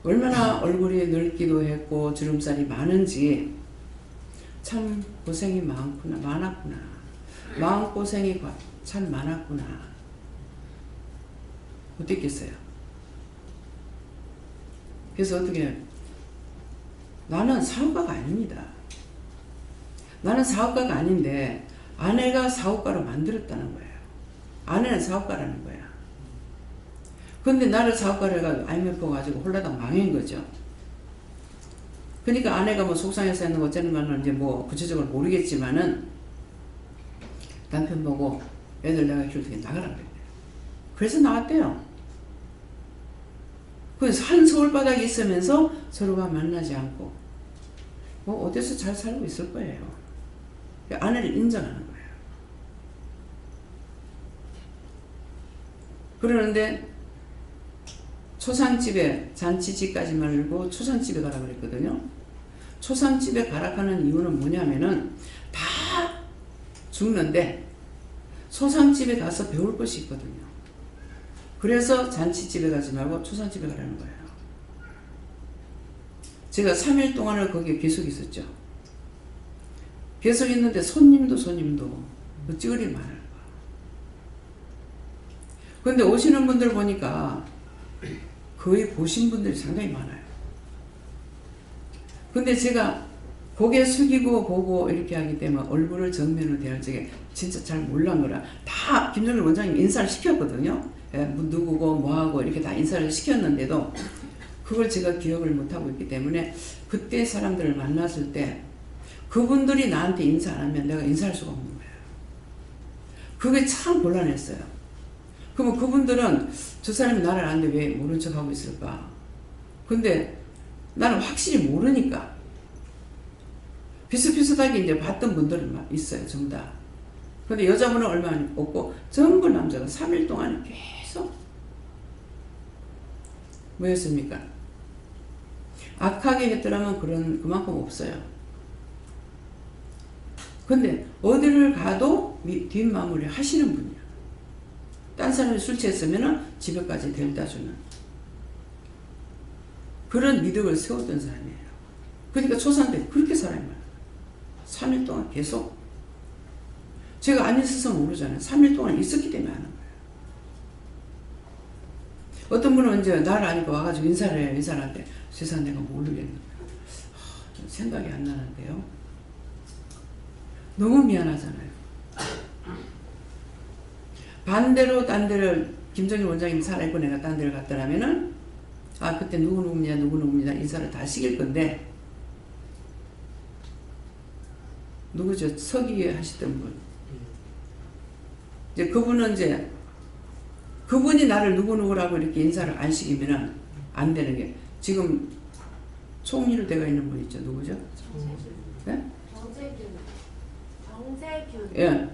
얼마나 얼굴이 늙기도 했고 주름살이 많은지 참 고생이 많았구나. 마음고생이 참 많았구나. 어땠겠어요? 그래서 어떻게, 나는 사업가가 아닙니다. 나는 사업가가 아닌데 아내가 사업가로 만들었다는 거예요. 아내는 사업가라는 거야. 근데 나를 사업가로 해가지고 IMF 가지고 홀라당 망한 거죠. 그러니까 아내가 뭐 속상해서 했는 거 어쩌는 거는 이제 뭐 구체적으로 모르겠지만은 남편 보고 애들 내가 키울 테니 나가라고 그랬대요. 그래서 나왔대요. 그래서 한 서울바닥에 있으면서 서로가 만나지 않고 뭐 어디서 잘 살고 있을 거예요. 아내를 인정하는 거예요. 그러는데 초상집에, 잔치집까지 말고 초상집에 가라 그랬거든요. 초상집에 가라 하는 이유는 뭐냐면은 다 죽는데 초상집에 가서 배울 것이 있거든요. 그래서 잔치집에 가지 말고 초상집에 가라는 거예요. 제가 3일 동안을 거기에 계속 있었죠. 계속 있는데 손님도 어찌 그리 많을까. 근데 오시는 분들 보니까 거의 보신 분들이 상당히 많아요. 근데 제가 고개 숙이고 보고 이렇게 하기 때문에 얼굴을 정면으로 대할 적에 진짜 잘 몰란 거라 다 김정일 원장님 인사를 시켰거든요. 누구고 뭐하고 이렇게 다 인사를 시켰는데도 그걸 제가 기억을 못하고 있기 때문에 그때 사람들을 만났을 때 그분들이 나한테 인사 안 하면 내가 인사할 수가 없는 거예요. 그게 참 곤란했어요. 그러면 그분들은 저 사람이 나를 아는데 왜 모른 척 하고 있을까? 근데 나는 확실히 모르니까 비슷비슷하게 이제 봤던 분들은 있어요. 전부 다. 근데 여자분은 얼마 없고 전부 남자가 3일 동안 계속 뭐였습니까? 악하게 했더라면 그만큼 없어요. 근데 어디를 가도 뒷마무리 하시는 분이야. 딴 사람이 술 취했으면 집에까지 데려다 주는 그런 미덕을 세웠던 사람이에요. 그러니까 초상 때 그렇게 사람이 많아요. 3일 동안 계속. 제가 안 있어서 모르잖아요. 3일 동안 있었기 때문에 하는 거예요. 어떤 분은 이제 나를 아니까 와가지고 인사를 해요. 인사한테 세상 내가 모르겠는 거예요. 생각이 안 나는데요. 너무 미안하잖아요. 반대로 딴 데를 김정일 원장님이 살아있고 내가 딴 데를 갔더라면은 그때 누구누구입니다 인사를 다 시킬 건데 누구죠? 서기 하시던 분. 이제 그분은 이제 그분이 나를 누구누구라고 이렇게 인사를 안 시키면은 안 되는 게 지금 총리로 되어 있는 분 있죠. 누구죠? 네? 정세균. 예.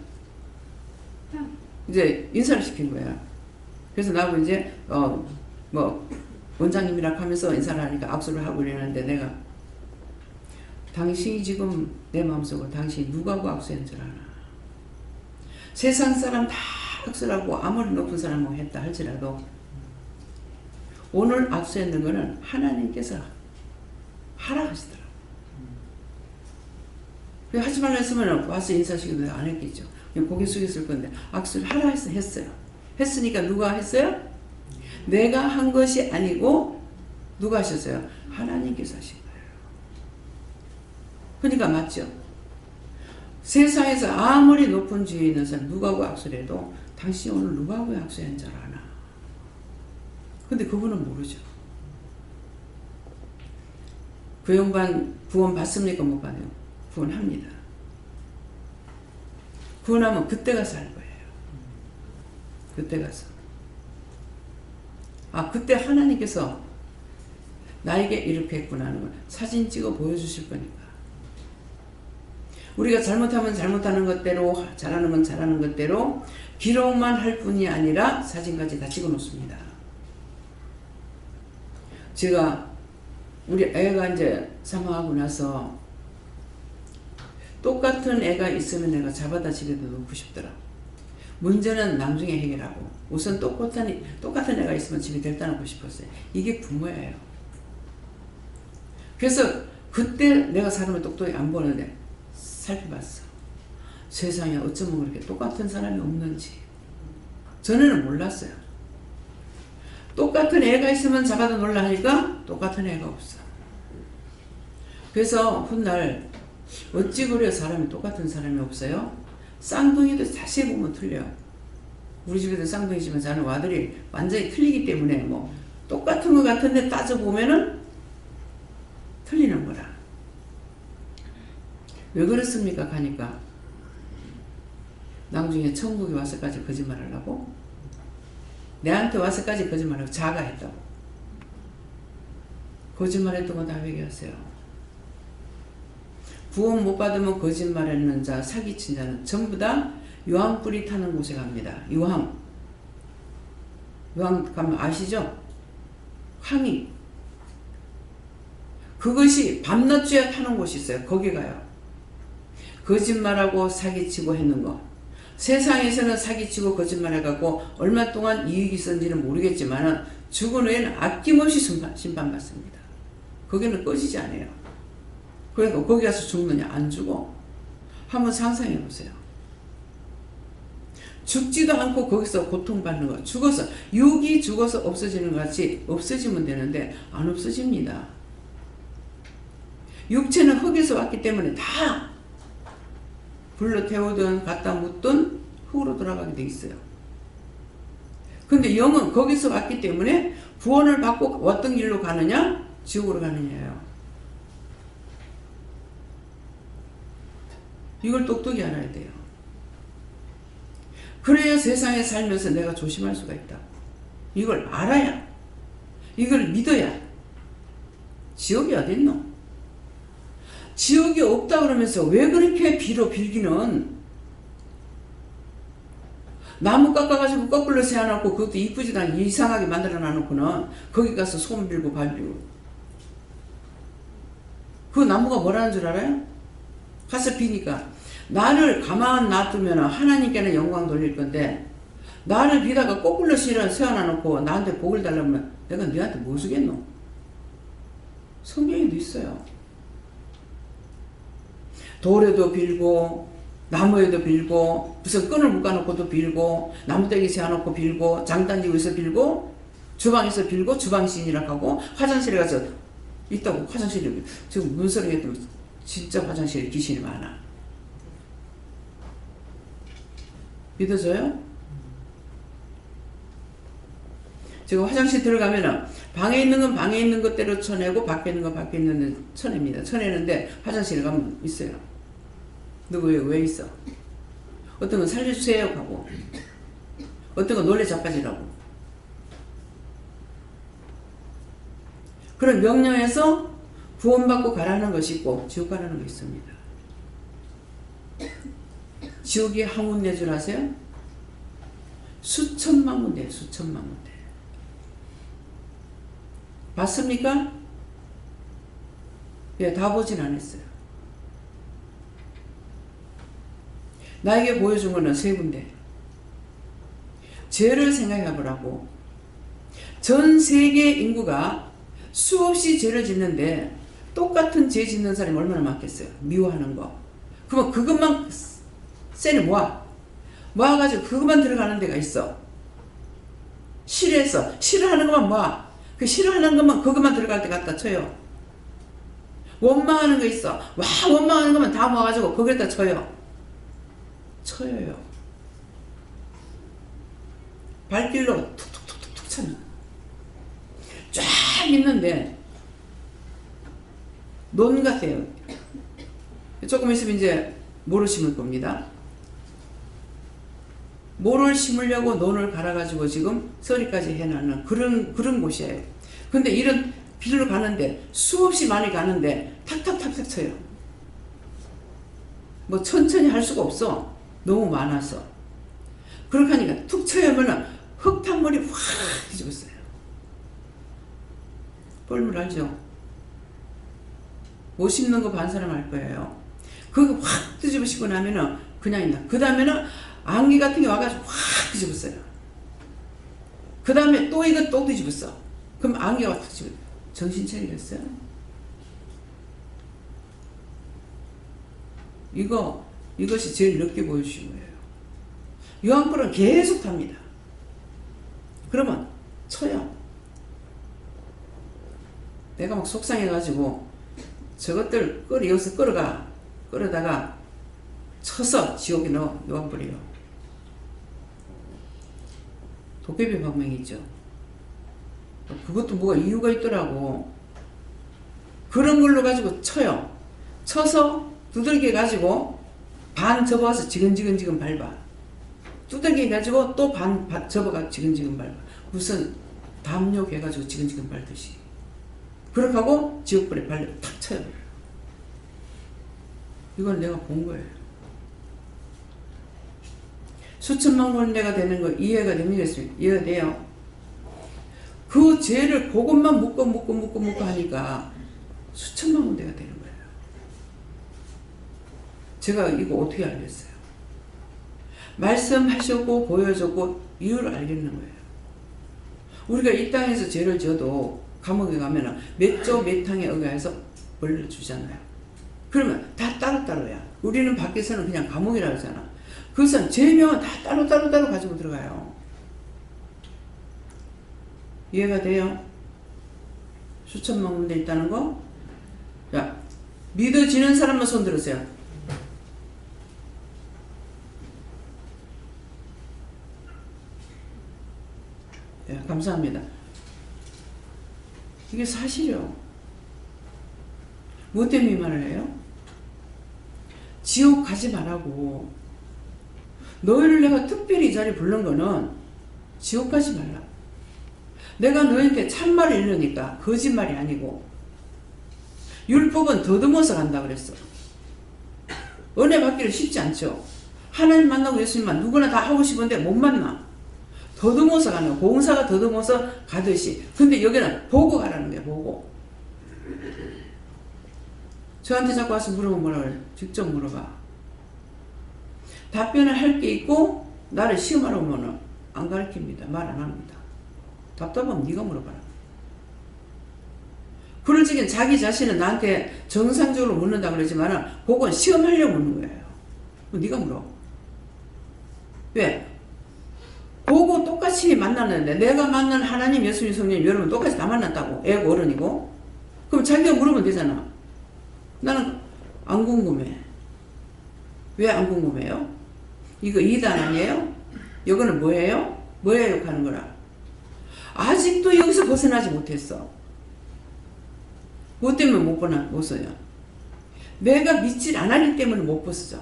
이제 인사를 시킨 거야. 그래서 나하고 이제 뭐 원장님이라고 하면서 인사를 하니까 악수를 하고 이러는데 내가 당신이 지금 내 마음속으로 당신이 누구하고 악수했는 줄 아나. 세상 사람 다 악수를 하고 아무리 높은 사람하고 했다 할지라도 오늘 악수했는 거는 하나님께서 하라 하시더라고. 하지 말라 했으면 와서 인사시키면 안 했겠죠. 그냥 고개 숙였을 건데 악수를 하라 해서 했어요. 했으니까 누가 했어요? 내가 한 것이 아니고 누가 하셨어요? 하나님께서 하신 거예요. 그러니까 맞죠? 세상에서 아무리 높은 지위에 있는 사람 누가하고 악수를 해도 당신이 오늘 누가하고 악수한 줄 아나? 근데 그분은 모르죠. 그 양반 구원 받습니까? 못 받아요? 구원합니다. 구원하면 그때 가서 할 거예요. 그때 가서. 아, 그때 하나님께서 나에게 이렇게 했구나 하는 걸 사진 찍어 보여주실 거니까. 우리가 잘못하면 잘못하는 것대로, 잘하는 건 잘하는 것대로 기록만 할 뿐이 아니라 사진까지 다 찍어 놓습니다. 제가 우리 애가 이제 사망하고 나서 똑같은 애가 있으면 내가 잡아다 집에다 놓고 싶더라. 문제는 나중에 해결하고 우선 똑같은 애가 있으면 집에 데려다 놓고 싶었어요. 이게 부모예요. 그래서 그때 내가 사람을 똑똑히 안 보는데 살펴봤어. 세상에 어쩌면 그렇게 똑같은 사람이 없는지. 전에는 몰랐어요. 똑같은 애가 있으면 잡아다 놀라 하니까 똑같은 애가 없어. 그래서 훗날 어찌 그래 사람이 똑같은 사람이 없어요? 쌍둥이도 자세히 보면 틀려요. 우리 집에도 쌍둥이지만 저는 아들이 완전히 틀리기 때문에 뭐 똑같은 것 같은데 따져보면은 틀리는 거라. 왜 그렇습니까? 가니까 나중에 천국에 와서까지 거짓말 하려고? 내한테 와서까지 거짓말하고 자가 했다고. 거짓말했던 거 다 회개하세요. 구원 못 받으면 거짓말했는 자, 사기친 자는 전부 다 유황불이 타는 곳에 갑니다. 유황 가면 아시죠? 황이. 그것이 밤낮주야 타는 곳이 있어요. 거기 가요. 거짓말하고 사기치고 했는 거. 세상에서는 사기치고 거짓말해갖고 얼마 동안 이익이 있었는지는 모르겠지만 죽은 후에는 아낌없이 심판받습니다. 거기는 꺼지지 않아요. 그러니까 거기 가서 죽느냐? 안 죽어. 한번 상상해 보세요. 죽지도 않고 거기서 고통받는 거. 육이 죽어서 없어지는 것 같이 없어지면 되는데 안 없어집니다. 육체는 흙에서 왔기 때문에 다 불로 태우든 갖다 묻든 흙으로 돌아가게 돼 있어요. 근데 영은 거기서 왔기 때문에 구원을 받고 어떤 길로 가느냐? 지옥으로 가느냐예요. 이걸 똑똑히 알아야 돼요. 그래야 세상에 살면서 내가 조심할 수가 있다. 이걸 알아야, 이걸 믿어야. 지옥이 어딨노? 지옥이 없다 그러면서 왜 그렇게 빌기는? 나무 깎아가지고 거꾸로 세워놓고 그것도 이쁘지도 않게 이상하게 만들어 놔놓고는 거기 가서 소금 빌고 발 빌고. 그 나무가 뭐라는 줄 알아요? 가서 비니까 나를 가만 놔두면 하나님께는 영광 돌릴 건데 나를 비다가 거꾸로 세워놔놓고 나한테 복을 달라면 내가 너한테 뭐 주겠노? 성경에도 있어요. 돌에도 빌고 나무에도 빌고 무슨 끈을 묶어놓고도 빌고 나무떼기 세워놓고 빌고 장단지구에서 빌고 주방에서 빌고 주방신이라고 하고 화장실에 가서 있다고. 화장실에 지금 문서를 했더니 진짜 화장실에 귀신이 많아. 믿어져요? 제가 화장실 들어가면은 방에 있는 건 방에 있는 것대로 쳐내고 밖에 있는 건 밖에 있는 데 쳐냅니다. 쳐내는데 화장실에 가면 있어요. 누구 왜 있어? 어떤 건 살려주세요 하고 어떤 건 놀래 자빠지라고. 그런 명령에서 구원받고 가라는 것이 있고 지옥 가라는 것이 있습니다. 지옥이 한 군데 줄 아세요? 수천만 군데, 수천만 군데. 봤습니까? 예, 다 보진 않았어요. 나에게 보여준 거는 세 군데. 죄를 생각해 보라고. 전 세계 인구가 수없이 죄를 짓는데 똑같은 죄 짓는 사람이 얼마나 많겠어요? 미워하는 거. 그러면 그것만 쎄는 모아가지고 그것만 들어가는 데가 있어. 싫어해서 싫어하는 것만 봐. 그 싫어하는 것만 그것만 들어갈 때 갖다 쳐요. 원망하는 거 있어. 와 원망하는 것만 다 모아가지고 거기에다 쳐요. 쳐요. 발길로 툭툭툭툭 쳐요. 쫙 있는데 논 같아요. 조금 있으면 이제 모를 심을 겁니다. 모를 심으려고 논을 갈아가지고 지금 서리까지 해놓는 그런 곳이에요. 근데 이런 길로 가는데 수없이 많이 가는데 탁탁탁탁 쳐요. 뭐 천천히 할 수가 없어. 너무 많아서. 그렇게 하니까 툭 쳐야면은 흙탕물이 확 뒤집었어요. 뻘물 알죠? 못 심는 거 반 사람 알 거예요. 그거 확 뒤집으시고 나면은 그냥 있나. 그 다음에는 안개 같은 게 와가지고 확 뒤집었어요. 그 다음에 또 이거 또 뒤집었어. 그럼 안개가 확 뒤집어. 정신 차리겠어요? 이것이 제일 늦게 보여주신 거예요. 유황불은 계속 탑니다. 그러면 쳐요. 내가 막 속상해가지고 저것들 여기서 끌어다가 쳐서 지옥에 넣어 유황불이요. 도깨비 방맹이 있죠. 그것도 뭐가 이유가 있더라고. 그런 걸로 가지고 쳐요. 쳐서 두들겨 가지고 반 접어서 지근지근 밟아. 두들겨 가지고 또 반 접어가 지근지근 밟아. 무슨 담요 해가지고 지근지근 밟듯이. 그렇게 하고 지옥불에 발로 탁 쳐요. 이건 내가 본 거예요. 수천만 권대가 되는 거 이해가 됩니까? 이해가 돼요. 그 죄를 그것만 묶어 하니까 수천만 권대가 되는 거예요. 제가 이거 어떻게 알겠어요? 말씀하셨고 보여줬고 이유를 알겠는 거예요. 우리가 이 땅에서 죄를 지어도 감옥에 가면 몇 조 몇 항에 의하여서 벌을 주잖아요. 그러면 다 따로따로야. 우리는 밖에서는 그냥 감옥이라고 하잖아. 그것은 죄명은 다 따로 가지고 들어가요. 이해가 돼요? 수천만 군데 있다는 거? 자, 믿어지는 사람만 손 들으세요. 네, 감사합니다. 이게 사실이요. 뭐 때문에 이 말을 해요? 지옥 가지 말라고. 너희를 내가 특별히 이 자리에 부른 거는 지옥 가지 말라. 내가 너희한테 참말을 이르니까 거짓말이 아니고 율법은 더듬어서 간다 그랬어. 은혜 받기를 쉽지 않죠. 하나님 만나고 예수님만 누구나 다 하고 싶은데 못 만나. 더듬어서 가는 거야. 봉사가 더듬어서 가듯이. 근데 여기는 보고 가라는 거야. 보고. 저한테 자꾸 와서 물어보면 뭐라 그래? 직접 물어봐. 답변을 할 게 있고 나를 시험하러 오면 안 가르칩니다. 말 안 합니다. 답답하면 네가 물어봐라. 그럴 적엔 자기 자신은 나한테 정상적으로 묻는다 그러지만 그건 시험하려고 묻는 거예요. 네가 물어. 왜? 보고 똑같이 만났는데 내가 만난 하나님, 예수님, 성령 여러분 똑같이 다 만났다고. 애고 어른이고. 그럼 자기가 물으면 되잖아. 나는 안 궁금해. 왜 안 궁금해요? 이거 이단 아니에요? 이거는 뭐예요? 뭐에 욕하는 거라? 아직도 여기서 벗어나지 못했어. 뭐 때문에 못 써요? 내가 믿질 않았기 때문에 못 벗어져.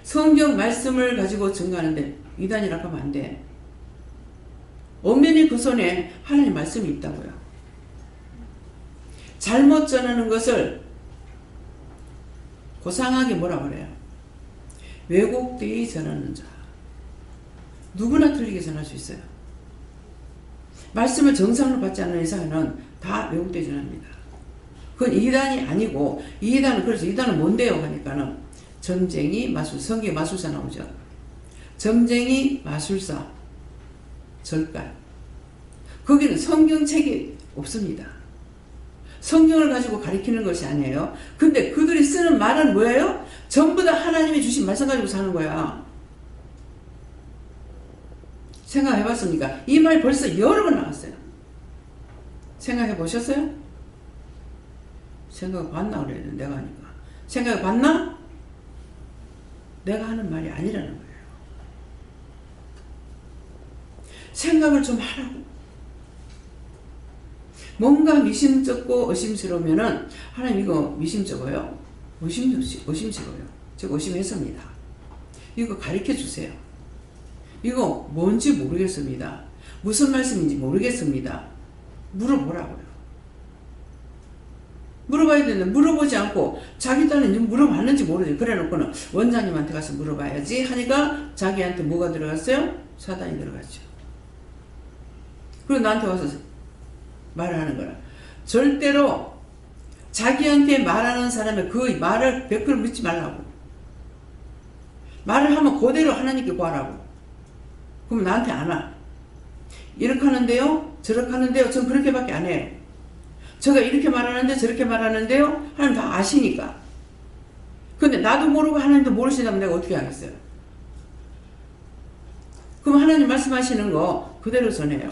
성경 말씀을 가지고 증거하는데 이단이라고 하면 안 돼. 엄연히 그 손에 하나님 말씀이 있다고요. 잘못 전하는 것을 고상하게 뭐라 그래요? 왜곡되이 전하는 자. 누구나 틀리게 전할 수 있어요. 말씀을 정상으로 받지 않는 이상은 다 왜곡되이 전합니다. 그건 이단이 아니고, 이단은 그래서 이단은 뭔데요? 하니까는 점쟁이 마술, 성경에 마술사 나오죠. 점쟁이 마술사 절간. 거기는 성경책이 없습니다. 성경을 가지고 가리키는 것이 아니에요. 근데 그들이 쓰는 말은 뭐예요? 전부 다 하나님이 주신 말씀 가지고 사는 거야. 생각해 봤습니까? 이 말 벌써 여러 번 나왔어요. 생각해 보셨어요? 생각해 봤나 그래야 돼, 내가 하니까. 생각해 봤나? 내가 하는 말이 아니라는 거예요. 생각을 좀 하라고. 뭔가 미심쩍고 의심스러우면은, 하나님 이거 미심쩍어요? 의심스러워요. 제가 의심했습니다. 이거 가르쳐 주세요. 이거 뭔지 모르겠습니다. 무슨 말씀인지 모르겠습니다. 물어보라고요. 물어봐야 되는데 물어보지 않고 자기 딴에는 물어봤는지 모르지. 그래 놓고는 원장님한테 가서 물어봐야지 하니까 자기한테 뭐가 들어갔어요? 사단이 들어갔죠. 그리고 나한테 와서 말을 하는 거라. 절대로 자기한테 말하는 사람의 그 말을 100% 믿지 말라고. 말을 하면 그대로 하나님께 구하라고. 그럼 나한테 안 와. 이렇게 하는데요, 저렇게 하는데요, 전 그렇게밖에 안 해요. 제가 이렇게 말하는데 저렇게 말하는데요, 하나님 다 아시니까. 근데 나도 모르고 하나님도 모르신다면 내가 어떻게 하겠어요? 그럼 하나님 말씀하시는 거 그대로 전해요.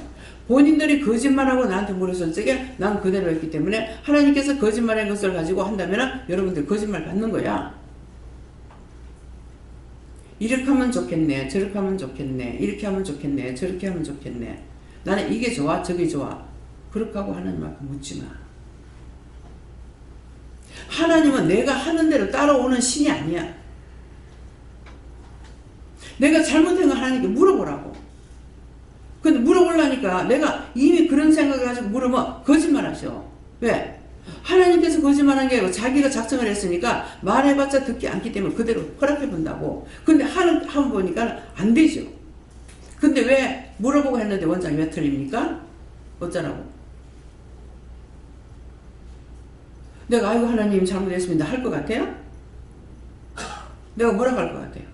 본인들이 거짓말하고 나한테 물었을 적에 난 그대로 했기 때문에 하나님께서 거짓말한 것을 가지고 한다면 여러분들 거짓말 받는 거야. 이렇게 하면 좋겠네, 저렇게 하면 좋겠네, 이렇게 하면 좋겠네, 저렇게 하면 좋겠네. 나는 이게 좋아, 저게 좋아. 그렇게 하고 하나님 앞에 묻지 마. 하나님은 내가 하는 대로 따라오는 신이 아니야. 내가 잘못한 거 하나님께 물어보라고. 근데 물어보려니까 내가 이미 그런 생각을 가지고 물으면 거짓말 하셔. 왜? 하나님께서 거짓말한 게 아니고 자기가 작정을 했으니까 말해봤자 듣지 않기 때문에 그대로 허락해 본다고. 근데 한번 보니까 안 되죠. 근데 왜 물어보고 했는데 원장이 왜 틀립니까? 어쩌라고? 내가 아이고 하나님 잘못했습니다 할 것 같아요? 내가 뭐라고 할 것 같아요?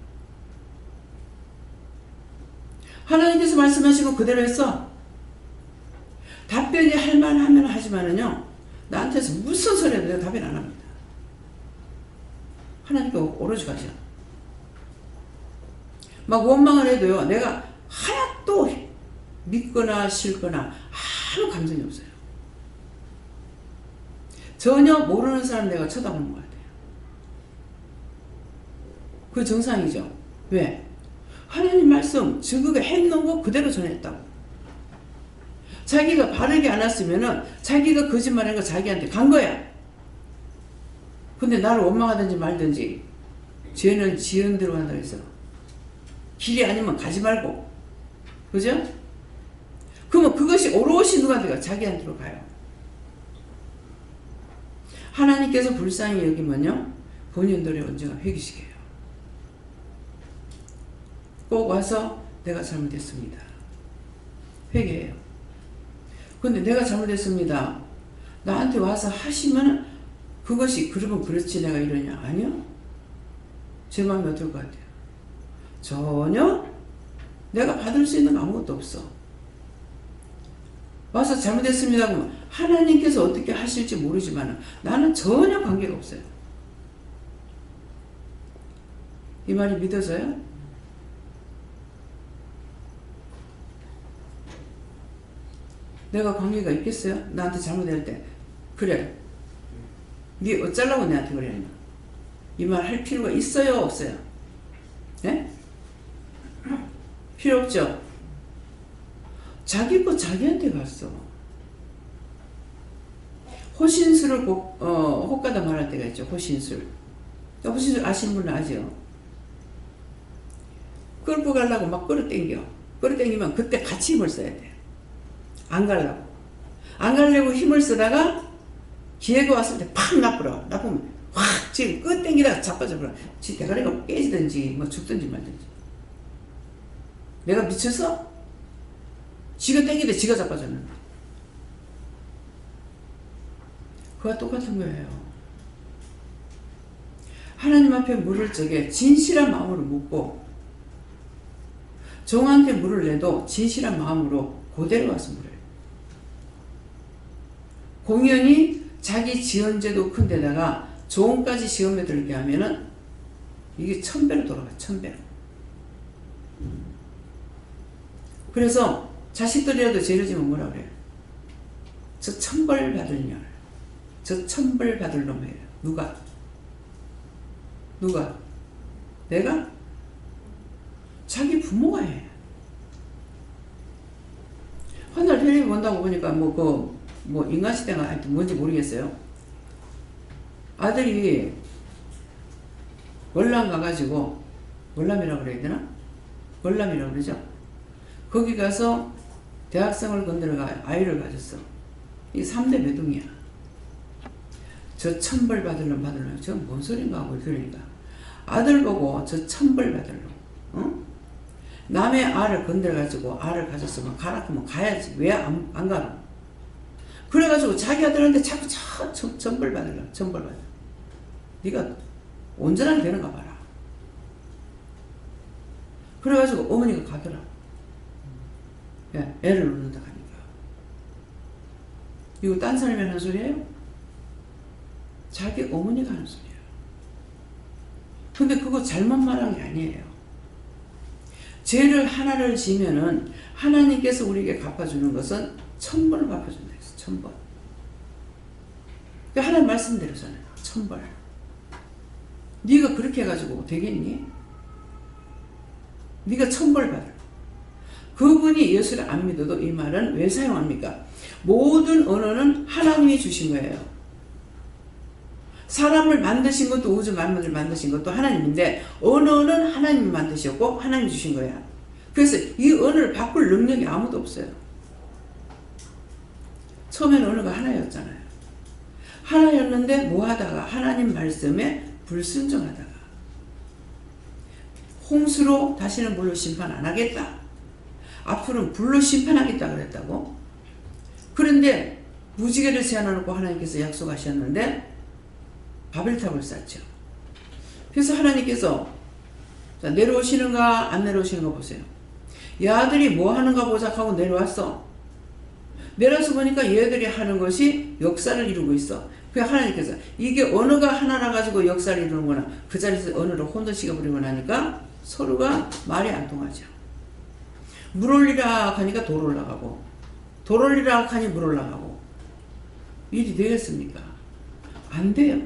하나님께서 말씀하시고 그대로 했어. 답변이 할 만하면 하지만은요, 나한테서 무슨 소리 해도 내가 답변 안 합니다. 하나님께 오로지 가죠. 막 원망을 해도요, 내가 하나도 믿거나 싫거나 아무 감정이 없어요. 전혀 모르는 사람 내가 쳐다보는 것 같아요. 그게 정상이죠. 왜? 하나님 말씀 증거가 해놓은 거 그대로 전했다고. 자기가 바르게 안 왔으면은 자기가 거짓말한 거 자기한테 간 거야. 근데 나를 원망하든지 말든지 죄는 지은 대로 한다고 해서 길이 아니면 가지 말고, 그죠? 그러면 그것이 오롯이 누구한테 가? 자기한테로 가요. 하나님께서 불쌍히 여기면요, 본인들의 언제가 회개시켜요. 꼭 와서 내가 잘못했습니다. 회개해요. 근데 내가 잘못했습니다. 나한테 와서 하시면 그것이 그러면 그렇지 내가 이러냐? 아니요. 제 마음이 어떨 것 같아요? 전혀 내가 받을 수 있는 아무것도 없어. 와서 잘못했습니다 그러면 하나님께서 어떻게 하실지 모르지만 나는 전혀 관계가 없어요. 이 말이 믿어져요? 내가 관계가 있겠어요? 나한테 잘못할 때 그래 네 어쩌려고 내한테 그래? 이 말 할 필요가 있어요? 없어요? 네? 필요 없죠? 자기 거 자기한테 갔어. 호신술을 혹가다 말할 때가 있죠. 호신술. 호신술 아시는 분은 아죠? 끌고 가려고 막 끌어당겨. 끌어당기면 그때 같이 힘을 써야 돼. 안 가려고. 안 가려고 힘을 쓰다가 기회가 왔을 때 팍 나쁘러. 나쁘면 확 지금 끌어당기다가 자빠져버려. 지 대가리가 깨지든지 뭐 죽든지 말든지. 내가 미쳐서? 지가 당기대 지가 자빠졌는데. 그와 똑같은 거예요. 하나님 앞에 물을 적에 진실한 마음으로 묻고 종한테 물을 내도 진실한 마음으로 그대로 와서 물어요. 공연히 자기 지연죄도 큰 데다가 종까지 시험에 들게 하면은 이게 1000배로 돌아가요. 1000배로. 그래서 자식들이라도 죄를 지면 뭐라 그래요? 저 천벌 받을 년, 저 천벌 받을 놈이에요. 누가? 내가? 자기 부모가 해. 한날 텔레비 본다고 보니까 인간시대가 하여튼 뭔지 모르겠어요. 아들이 월남 가가지고, 월남이라고 그래야 되나? 월남이라고 그러죠? 거기 가서 대학생을 건드려가 아이를 가졌어. 이 3대 매둥이야. 저 천벌 받을놈. 저건 뭔 소린가 하고 그러니까. 아들 보고 저 천벌 받을놈. 어? 남의 알을 건드려가지고 알을 가졌으면 가라 하면 가야지. 왜 안 가노? 그래가지고 자기 아들한테 자꾸 천벌 받을놈. 네가 온전하게 되는가 봐라. 그래가지고 어머니가 가더라. 야, 애를 놓는다 하니까. 이거 딴 사람이 하는 소리예요? 자기 어머니가 하는 소리야. 근데 그거 잘못 말한 게 아니에요. 죄를 하나를 지면은 하나님께서 우리에게 갚아주는 것은 1000번을 갚아준다 했어. 1000번. 하나님 말씀대로잖아요. 1000번. 네가 그렇게 해가지고 되겠니? 네가 1000벌 받아. 그분이 예수를 안 믿어도 이 말은 왜 사용합니까? 모든 언어는 하나님이 주신 거예요. 사람을 만드신 것도 우주 만물을 만드신 것도 하나님인데 언어는 하나님이 만드셨고 하나님이 주신 거야. 그래서 이 언어를 바꿀 능력이 아무도 없어요. 처음에는 언어가 하나였잖아요. 하나였는데 뭐 하다가 하나님 말씀에 불순종하다가 홍수로 다시는 물로 심판 안 하겠다. 앞으로는 불로 심판하겠다 그랬다고. 그런데 무지개를 세워놓고 하나님께서 약속하셨는데 바벨탑을 쌓죠. 그래서 하나님께서 자, 내려오시는가 안 내려오시는가 보세요. 얘들이 뭐 하는가 보자 하고 내려왔어. 내려와서 보니까 얘들이 하는 것이 역사를 이루고 있어. 그래서 하나님께서 이게 언어가 하나라 가지고 역사를 이루는구나. 그 자리에서 언어를 혼돈시켜 버리고 나니까 서로가 말이 안 통하죠. 물 올리라 하니까 돌 올라가고 돌 올리라 하니 물 올라가고 일이 되겠습니까? 안 돼요.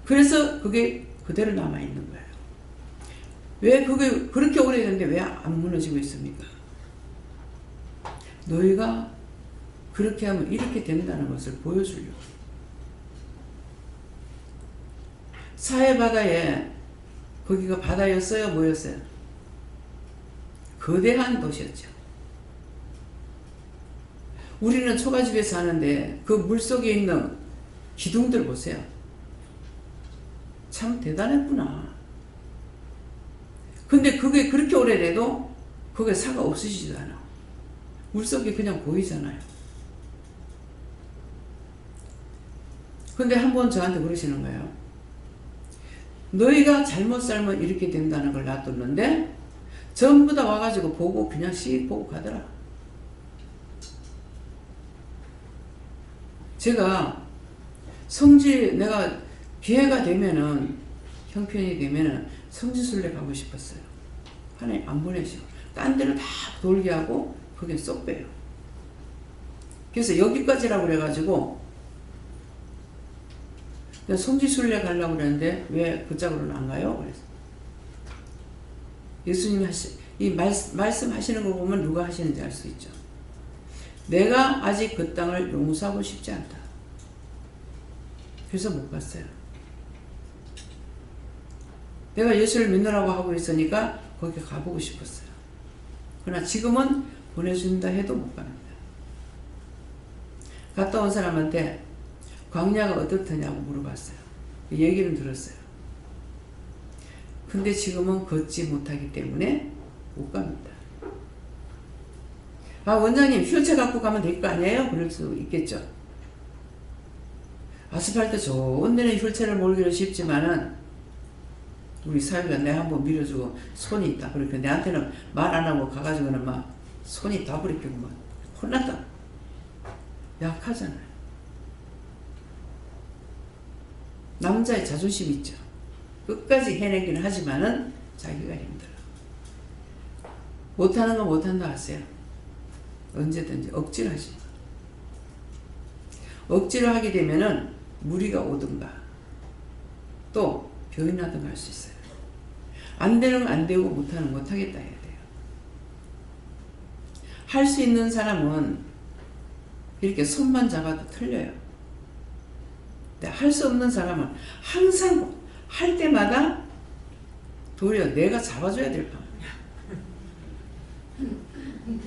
그래서 그게 그대로 남아있는 거예요. 왜 그게 그렇게 오래됐는데 왜 안 무너지고 있습니까? 너희가 그렇게 하면 이렇게 된다는 것을 보여주려고. 사해바다에 거기가 바다였어요? 뭐였어요? 거대한 도시였죠. 우리는 초가집에 사는데 그 물속에 있는 기둥들 보세요. 참 대단했구나. 근데 그게 그렇게 오래돼도 그게 사가 없으시지도 않아. 물속에 그냥 보이잖아요. 근데 한 번 저한테 그러시는 거예요. 너희가 잘못 살면 이렇게 된다는 걸 놔뒀는데 전부 다 와가지고 보고 그냥 씩 보고 가더라. 제가 내가 기회가 되면은 형편이 되면은 성지순례 가고 싶었어요. 하나님 안 보내셔. 딴 데는 다 돌게 하고 거긴 쏙 빼요. 그래서 여기까지라고 그래가지고 성지순례 가려고 그랬는데 왜 그 짝으로는 안 가요? 그래서 예수님이 말씀하시는 거 보면 누가 하시는지 알 수 있죠. 내가 아직 그 땅을 용서하고 싶지 않다. 그래서 못 갔어요. 내가 예수를 믿으라고 하고 있으니까 거기 가보고 싶었어요. 그러나 지금은 보내준다 해도 못 갑니다. 갔다 온 사람한테 광야가 어떻더냐고 물어봤어요. 얘기는 들었어요. 근데 지금은 걷지 못하기 때문에 못 갑니다. 아, 원장님 휠체어 갖고 가면 될 거 아니에요? 그럴 수 있겠죠. 아스팔트 좋은 데는 휠체어를 몰기는 쉽지만은 우리 사위가 내 한번 밀어주고 손이 있다. 그러니까 내한테는 말 안 하고 가가지고는 막 손이 다 부리끼고 막 혼났다. 약하잖아요. 남자의 자존심 있죠. 끝까지 해내기는 하지만은 자기가 힘들어. 못하는 거 못한다 하세요. 언제든지 억지로 하지 마. 억지로 하게 되면은 무리가 오든가 또 병이 나든가 할 수 있어요. 안 되는 거 안 되고 못하는 거 못하겠다 해야 돼요. 할 수 있는 사람은 이렇게 손만 잡아도 틀려요. 근데 할 수 없는 사람은 항상 할 때마다 도리어 내가 잡아줘야 될 거.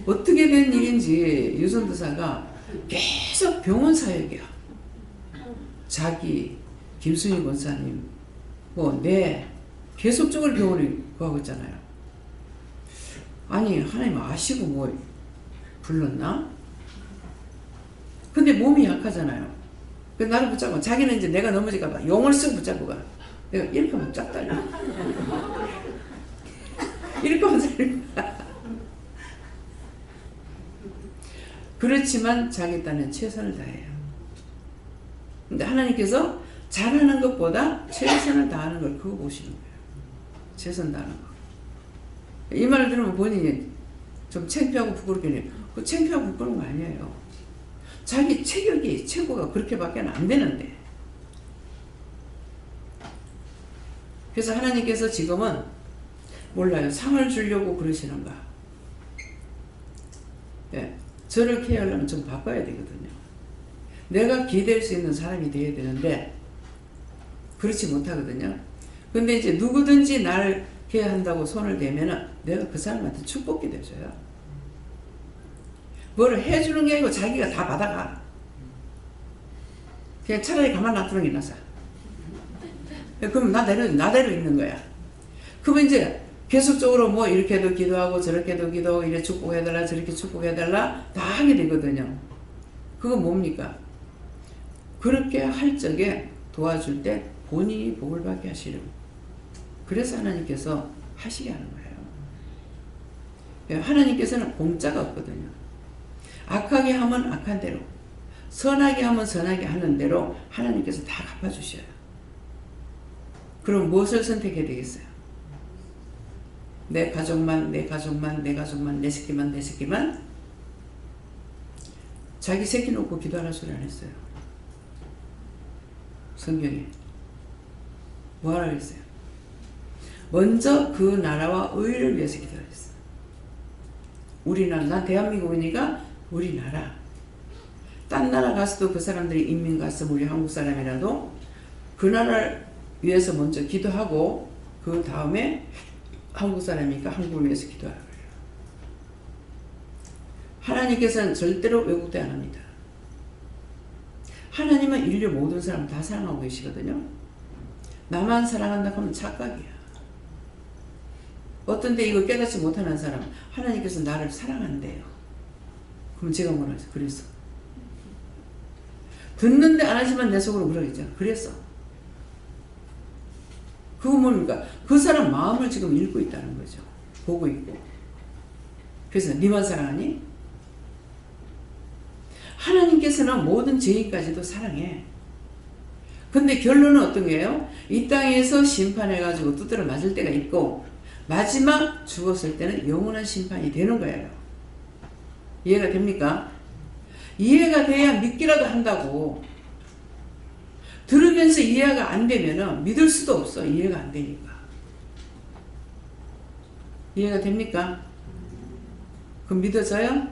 어떻게 된 일인지 유전도사가 계속 병원 사역이야. 자기, 김순희 권사님, 계속적으로 병원을 구하고 있잖아요. 아니 하나님 아시고 뭐 불렀나? 근데 몸이 약하잖아요. 그 나를 붙잡고 자기는 이제 내가 넘어질까봐 용을 쓱 붙잡고 가. 내가 이렇게 하면 쫙 달려. 이렇게 하면 달려. 그렇지만 자기 딴엔 최선을 다해요. 근데 하나님께서 잘하는 것보다 최선을 다하는 걸 그거 보시는 거예요. 최선 다하는 거. 이 말을 들으면 본인이 좀 창피하고 부끄럽게 해요. 그 창피하고 부끄러운 거 아니에요. 자기 체격이 최고가 그렇게밖에 안 되는데. 그래서 하나님께서 지금은 몰라요. 상을 주려고 그러시는가. 예, 저를 케어하려면 좀 바꿔야 되거든요. 내가 기댈 수 있는 사람이 되어야 되는데 그렇지 못하거든요. 근데 이제 누구든지 나를 케어한다고 손을 대면은 내가 그 사람한테 축복이 돼줘요. 뭐를 해주는 게 아니고 자기가 다 받아가. 그냥 차라리 가만 놔두는 게 낫아. 그럼 나대로 있는 거야. 그러면 이제 계속적으로 뭐 이렇게도 기도하고 저렇게도 기도하고 이래 축복해달라 저렇게 축복해달라 다 하게 되거든요. 그건 뭡니까? 그렇게 할 적에 도와줄 때 본인이 복을 받게 하시려고. 그래서 하나님께서 하시게 하는 거예요. 하나님께서는 공짜가 없거든요. 악하게 하면 악한 대로, 선하게 하면 선하게 하는 대로 하나님께서 다 갚아주셔요. 그럼 무엇을 선택해야 되겠어요? 내 가족만, 내 새끼만? 자기 새끼 놓고 기도하는 소리 안 했어요. 성경에. 뭐하라 그랬어요? 먼저 그 나라와 의를 위해서 기도했어요. 우리나라, 난 대한민국이니까 우리나라. 딴 나라 가서도 그 사람들이 인민 갔으면 우리 한국 사람이라도 그 나라를 위해서 먼저 기도하고 그 다음에 한국 사람이니까 한국을 위해서 기도하라고 해요. 하나님께서는 절대로 왜곡대 안 합니다. 하나님은 인류 모든 사람 다 사랑하고 계시거든요. 나만 사랑한다고 하면 착각이야. 어떤 데 이거 깨닫지 못하는 사람, 하나님께서 나를 사랑한대요. 그럼 제가 뭐라 하죠? 그래서. 듣는데 안 하지만 내 속으로 그러겠죠. 그래서. 그거 뭡니까? 그 사람 마음을 지금 읽고 있다는 거죠. 보고 있고. 그래서 니만 사랑하니? 하나님께서는 모든 죄인까지도 사랑해. 근데 결론은 어떤 거예요? 이 땅에서 심판해가지고 두드려 맞을 때가 있고 마지막 죽었을 때는 영원한 심판이 되는 거예요. 이해가 됩니까? 이해가 돼야 믿기라도 한다고. 들으면서 이해가 안 되면 믿을 수도 없어. 이해가 안 되니까. 이해가 됩니까? 그럼 믿어져요?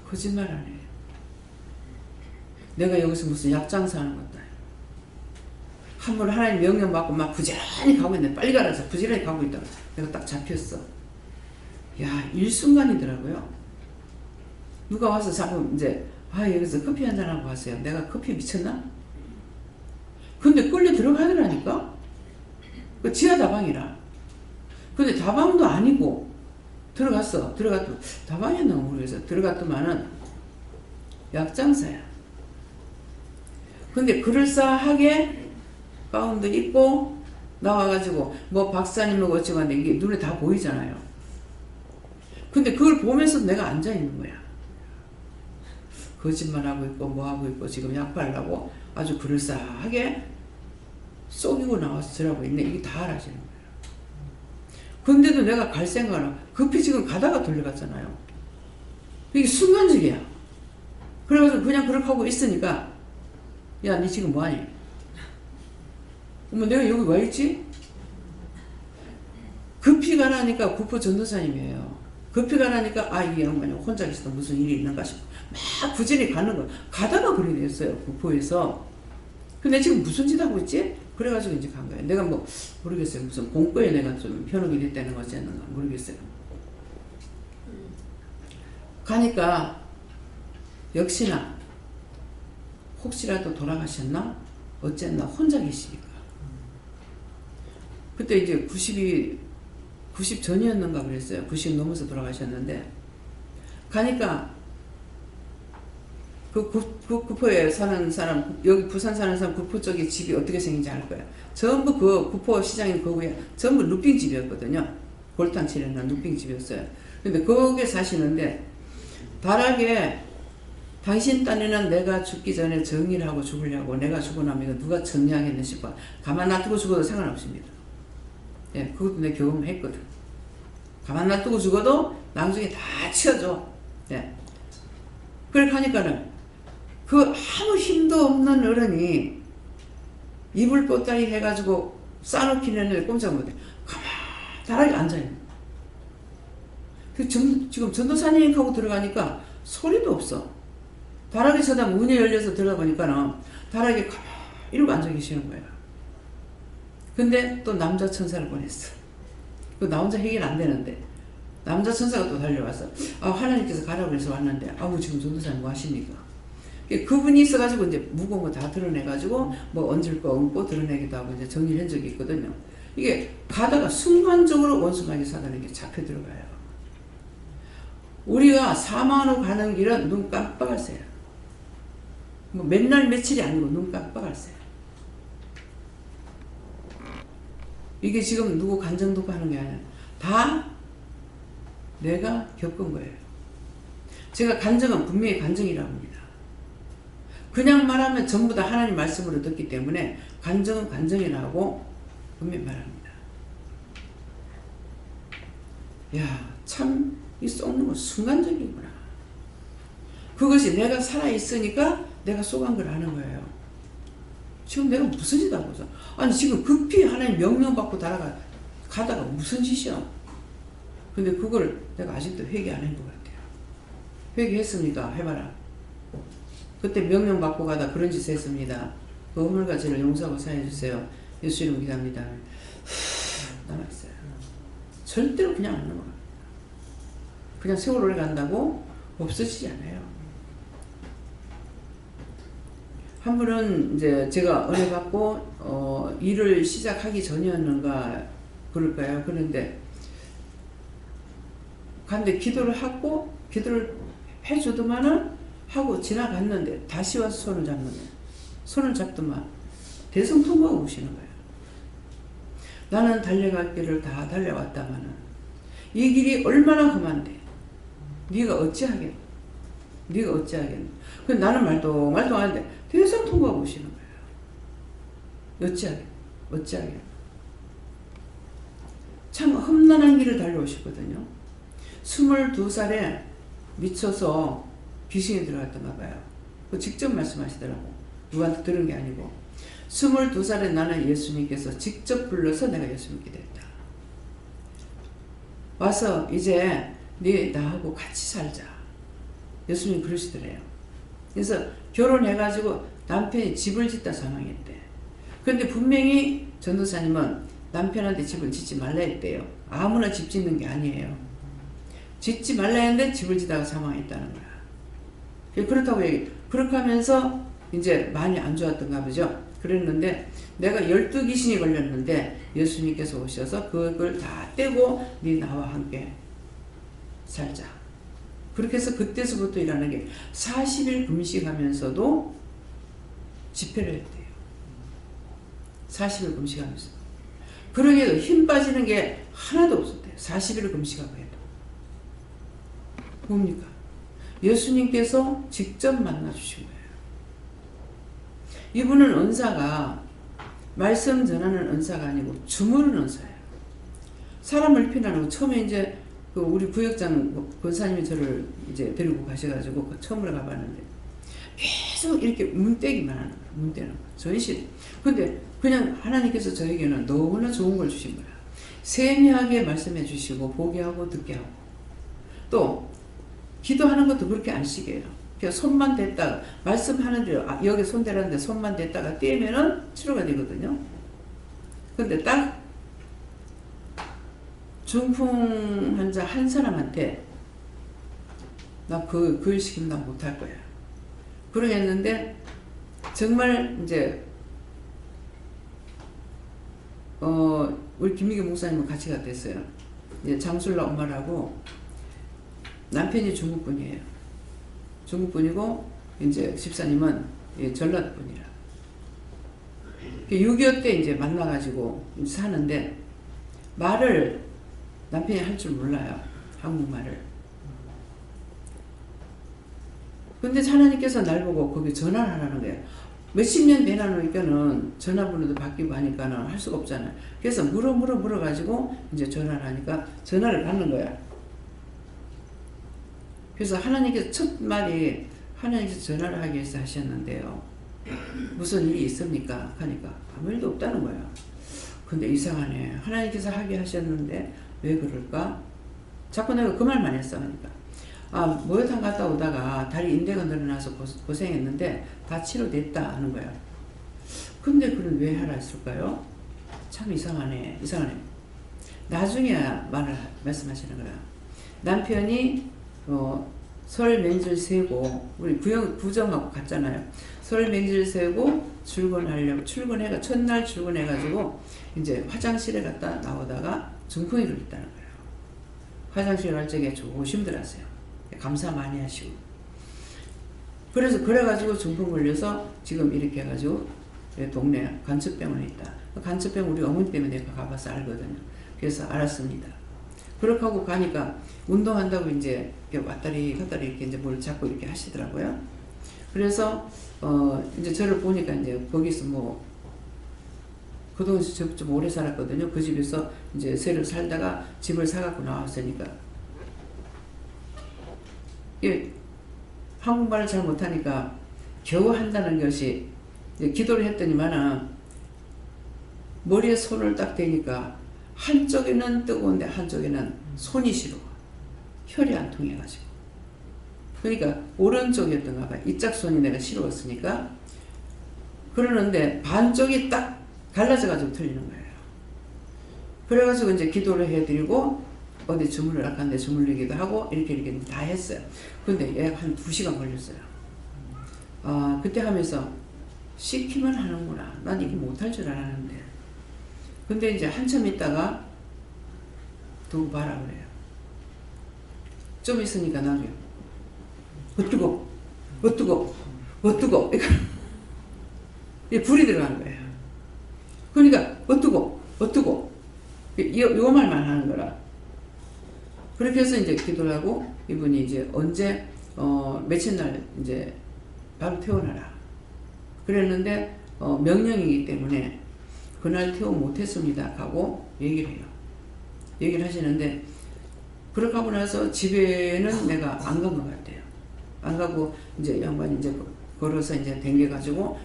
거짓말 안 해요. 내가 여기서 무슨 약장사 하는 것도 아니고. 한번 하나님 명령 받고 막 부지런히 가고 있는데 빨리 가라서 부지런히 가고 있다가 내가 딱 잡혔어. 야, 일순간이더라고요. 누가 와서 자꾸 이제 여기서 커피 한잔하고 가세요. 내가 커피 미쳤나? 근데 끌려 들어가더라니까? 그 지하 다방이라. 근데 다방도 아니고 들어갔어. 들어갔더니 다방이었나 모르겠어. 들어갔더만은 약장사야. 근데 그럴싸하게 가운도 입고 나와가지고 뭐 박사님하고 어쩌고 하는데 이게 눈에 다 보이잖아요. 근데 그걸 보면서 내가 앉아있는 거야. 거짓말하고 있고 뭐하고 있고 지금 약 바르려고 아주 그럴싸하게 속이고 나와서 저라고 있네. 이게 다 알아지는 거예요. 근데도 내가 갈 생각은 급히 지금 가다가 돌려갔잖아요. 이게 순간적이야. 그래가지고 그냥 그렇게 하고 있으니까 야, 니 지금 뭐하니? 어머, 내가 여기 와 있지? 급히 가라니까 구포 전도사님이에요. 급히 가라니까 이 양반이 혼자 있어도 무슨 일이 있는가 싶고 막 부지런히 가는 거. 가다가 그래 됐어요. 구포에서. 근데 지금 무슨 짓 하고 있지? 그래가지고 이제 간 거예요. 내가 뭐 모르겠어요. 무슨 공과에 내가 좀 현혹이 됐다는 거지 않는가 모르겠어요. 가니까 역시나 혹시라도 돌아가셨나? 어쨌나 혼자 계시니까. 그때 이제 90 전이었는가 그랬어요. 90 넘어서 돌아가셨는데 가니까 그 구포에 사는 사람, 여기 부산 사는 사람 구포 쪽에 집이 어떻게 생긴지 알 거예요. 전부 그 구포 시장인 거기에 전부 루핑 집이었거든요. 골탕 치려는 루핑 집이었어요. 근데 거기에 사시는데 다락에 당신 딴에는 내가 죽기 전에 정리를 하고 죽으려고 내가 죽고 나면 누가 정리하겠나 싶어. 가만 놔두고 죽어도 상관없습니다. 예, 그것도 내 경험했거든. 가만 놔두고 죽어도 나중에 다 치워줘. 예. 그렇게 하니까는 그 아무 힘도 없는 어른이 이불 뽀따리 해가지고 싸놓기는 애 꼼짝 못해. 가만히 앉아요. 지금 전도사님하고 들어가니까 소리도 없어. 다락에 쳐다 문이 열려서 들어가보니까는 다락에 가만히 이러고 앉아 계시는 거예요. 근데 또 남자 천사를 보냈어. 나 혼자 해결 안 되는데. 남자 천사가 또 달려와서, 하나님께서 가라고 해서 왔는데, 지금 전도사님 뭐 하십니까? 그분이 있어가지고 이제 무거운 거 다 드러내가지고, 뭐 얹을 거 얹고 드러내기도 하고 이제 정리를 한 적이 있거든요. 이게 가다가 순간적으로 원수마귀 사단에게 잡혀 들어가요. 우리가 사망으로 가는 길은 눈 깜빡할 새야. 뭐 맨날 며칠이 아니고 눈 깜빡할 새야. 이게 지금 누구 간정 듣고 하는 게 아니라 다 내가 겪은 거예요. 제가 간정은 분명히 간정이라고 합니다. 그냥 말하면 전부 다 하나님 말씀으로 듣기 때문에 간정은 간정이라고 분명히 말합니다. 야, 참 이 썩는 건 순간적이구나. 그것이 내가 살아있으니까 내가 쏘간 걸 아는 거예요. 지금 내가 무슨 짓 하고 있어? 아니 지금 급히 하나님 명령 받고 가다가 무슨 짓이야? 근데 그걸 내가 아직도 회개 안 한 것 같아요. 회개했습니까? 해봐라. 그때 명령 받고 가다 그런 짓 했습니다. 그 허물과 죄를 용서하고 사해주세요. 예수 이름 기도합니다. 남았어요. 절대로 그냥 안 넘어갑니다. 그냥 세월을 간다고 없어지지 않아요. 한 분은 이제 제가 은혜 받고 일을 시작하기 전이었는가 그럴까요? 그런데 근데 기도를 해주더만은 하고 지나갔는데 다시 와서 손을 잡는데 손을 잡더만 대성통과가 오시는 거예요. 나는 달려갈 길을 다 달려왔다마는 이 길이 얼마나 험한데 네가 어찌하겠노? 그 나는 말도 안 하는데 대성통과가 오시는 거예요. 어찌하겠노? 참 험난한 길을 달려오셨거든요. 22살에 미쳐서 귀신이 들어갔던가 봐요. 그 직접 말씀하시더라고. 누구한테 들은 게 아니고. 22살에 나는 예수님께서 직접 불러서 내가 예수님께 됐다. 와서 이제 네 나하고 같이 살자. 예수님 그러시더래요. 그래서 결혼해가지고 남편이 집을 짓다 사망했대. 그런데 분명히 전도사님은 남편한테 집을 짓지 말라 했대요. 아무나 집 짓는 게 아니에요. 짓지 말라 했는데 집을 짓다가 사망했다는 거야. 그렇다고 그렇게 하면서 이제 많이 안 좋았던가 보죠. 그랬는데 내가 12귀신이 걸렸는데 예수님께서 오셔서 그걸 다 떼고 네 나와 함께 살자. 그렇게 해서 그때서부터 일하는 게 40일 금식하면서도 집회를 했대요. 40일 금식하면서. 그러게도 힘 빠지는 게 하나도 없었대요. 40일을 금식하고 해도. 뭡니까? 예수님께서 직접 만나주신 거예요. 이분은 은사가 말씀 전하는 은사가 아니고 주무는 은사예요. 사람을 피난하고 처음에 이제 그 우리 구역장 권사님이 저를 이제 데리고 가셔가지고 그 처음으로 가봤는데 계속 이렇게 문대기만 하는 거야. 문대는 거야. 전시. 근데 그냥 하나님께서 저에게는 너무나 좋은 걸 주신 거야. 세미하게 말씀해 주시고 보게 하고 듣게 하고 또 기도하는 것도 그렇게 안식이에요. 그냥 손만 댔다가 말씀하는 대로 여기 손 대라는데 손만 댔다가 떼면은 치료가 되거든요. 근데 딱 중풍 환자 한 사람한테 나 그 일 시키면 나 못할 거야. 그러겠는데 정말 이제 우리 김미기 목사님은 같이 갔댔어요. 이제 장술라 엄마라고 남편이 중국분이에요. 중국분이고 이제 집사님은 전라도분이라. 6.25 때 이제 만나가지고 사는데 말을 남편이 할 줄 몰라요. 한국말을. 근데 하나님께서 날 보고 거기 전화를 하라는 거예요. 몇십 년 되나니까는 전화번호도 바뀌고 하니까는 할 수가 없잖아요. 그래서 물어가지고 이제 전화를 하니까 전화를 받는 거야. 그래서 하나님께서 첫 말이 하나님께서 전화를 하기 위해서 하셨는데요. 무슨 일이 있습니까? 하니까 아무 일도 없다는 거야. 근데 이상하네. 하나님께서 하게 하셨는데 왜 그럴까? 자꾸 내가 그 말만 했어. 하니까 목욕탕 갔다 오다가 다리 인대가 늘어나서 고생했는데 다 치료됐다 하는 거야. 근데 그건 왜 하라 했을까요? 참 이상하네. 나중에 말씀하시는 거야. 남편이 설 명절 세고 우리 구정하고 갔잖아요. 설 명절 세고 출근해가 첫날 출근해가지고 이제 화장실에 갔다 나오다가 중풍이 걸렸다는 거예요. 화장실 갈 적에 조심들하세요. 감사 많이 하시고. 그래서 그래가지고 중풍 걸려서 지금 이렇게 해가지고 동네 간첩병원에 있다. 간첩병 우리 어머니 때문에 내가 가봐서 알거든요. 그래서 알았습니다. 그렇게 하고 가니까 운동한다고 이제 왔다리 갔다리 이렇게 이제 뭘 자꾸 이렇게 하시더라고요. 그래서 이제 저를 보니까 이제 거기서 뭐 그동안 좀 오래 살았거든요. 그 집에서 이제 새로 살다가 집을 사갖고 나왔으니까 한국말을 잘 못하니까 겨우 한다는 것이 이제 기도를 했더니만은 머리에 손을 딱 대니까 한쪽에는 뜨거운데 한쪽에는 손이 시려워. 혈이 안 통해가지고. 그러니까 오른쪽이었던가 봐. 이짝 손이 내가 시려웠으니까. 그러는데 반쪽이 딱 갈라져가지고 틀리는 거예요. 그래가지고 이제 기도를 해드리고 어디 주물러라 한데 주물르기도 하고 이렇게 다 했어요. 근데 약 한 2시간 걸렸어요. 그때 하면서 시키면 하는구나. 난 이게 못할 줄 알았는데. 근데 이제 한참 있다가 두고 봐라 그래요. 좀 있으니까 나중에 뜨거 이게 불이 들어가는 거예요. 그러니까 뜨거 요 말만 하는 거라. 그렇게 해서 이제 기도를 하고 이분이 이제 언제 며칠 날 이제 바로 태어나라 그랬는데 명령이기 때문에 그날 퇴원 못했습니다 하고 얘기를 해요. 얘기를 하시는데 그렇게 하고 나서 집에는 내가 안 간 것 같아요. 안 가고 이제 양반이 이제 걸어서 이제 댕겨가지고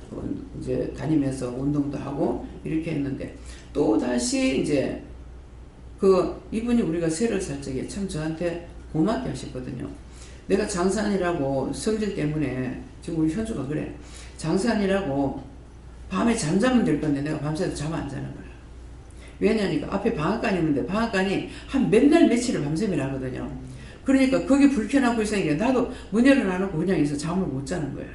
이제 다니면서 운동도 하고 이렇게 했는데 또 다시 이제 이분이 우리가 새를 살 적에 참 저한테 고맙게 하셨거든요. 내가 장산이라고 성질 때문에 지금 우리 현주가 그래. 장산이라고 밤에 잠자면 될 건데 내가 밤새도 잠 안 자는 거야. 왜냐니까 앞에 방앗간이 있는데 방앗간이 한 맨날 며칠을 밤샘이라 하거든요. 그러니까 거기 불켜놓고 있으니까 나도 문 열어놔놓고 그냥 있어 잠을 못 자는 거야.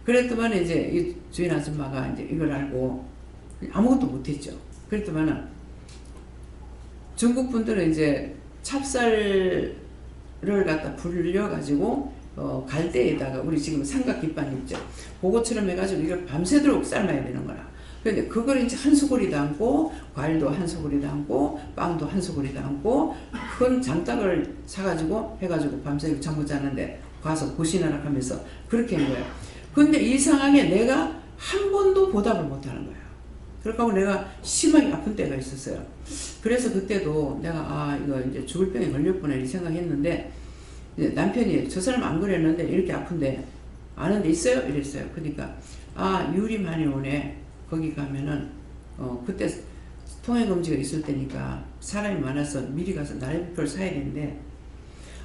그랬더만 이제 이 주인 아줌마가 이제 이걸 알고 아무것도 못했죠. 그랬더만은 중국 분들은 이제 찹쌀을 갖다 불려가지고 갈대에다가 우리 지금 삼각김밥 있죠. 그거처럼 해가지고 이걸 밤새도록 삶아야 되는 거라. 그런데 그걸 이제 한 소구리 담고 과일도 한 소구리 담고 빵도 한 소구리 담고 큰 장닭을 사가지고 해가지고 밤새 잠 못 자는데 가서 보시나라 하면서 그렇게 한 거예요. 근데 이상하게 내가 한 번도 보답을 못 하는 거예요. 그렇게 하고 내가 심하게 아픈 때가 있었어요. 그래서 그때도 내가 이거 이제 죽을 병에 걸렸구나 이 생각했는데 이제 남편이 저 사람 안 그랬는데 이렇게 아픈데 아는 데 있어요? 이랬어요. 그러니까 유리 많이 오네. 거기 가면은 그때 통행금지가 있을 때니까 사람이 많아서 미리 가서 날개표를 사야 되는데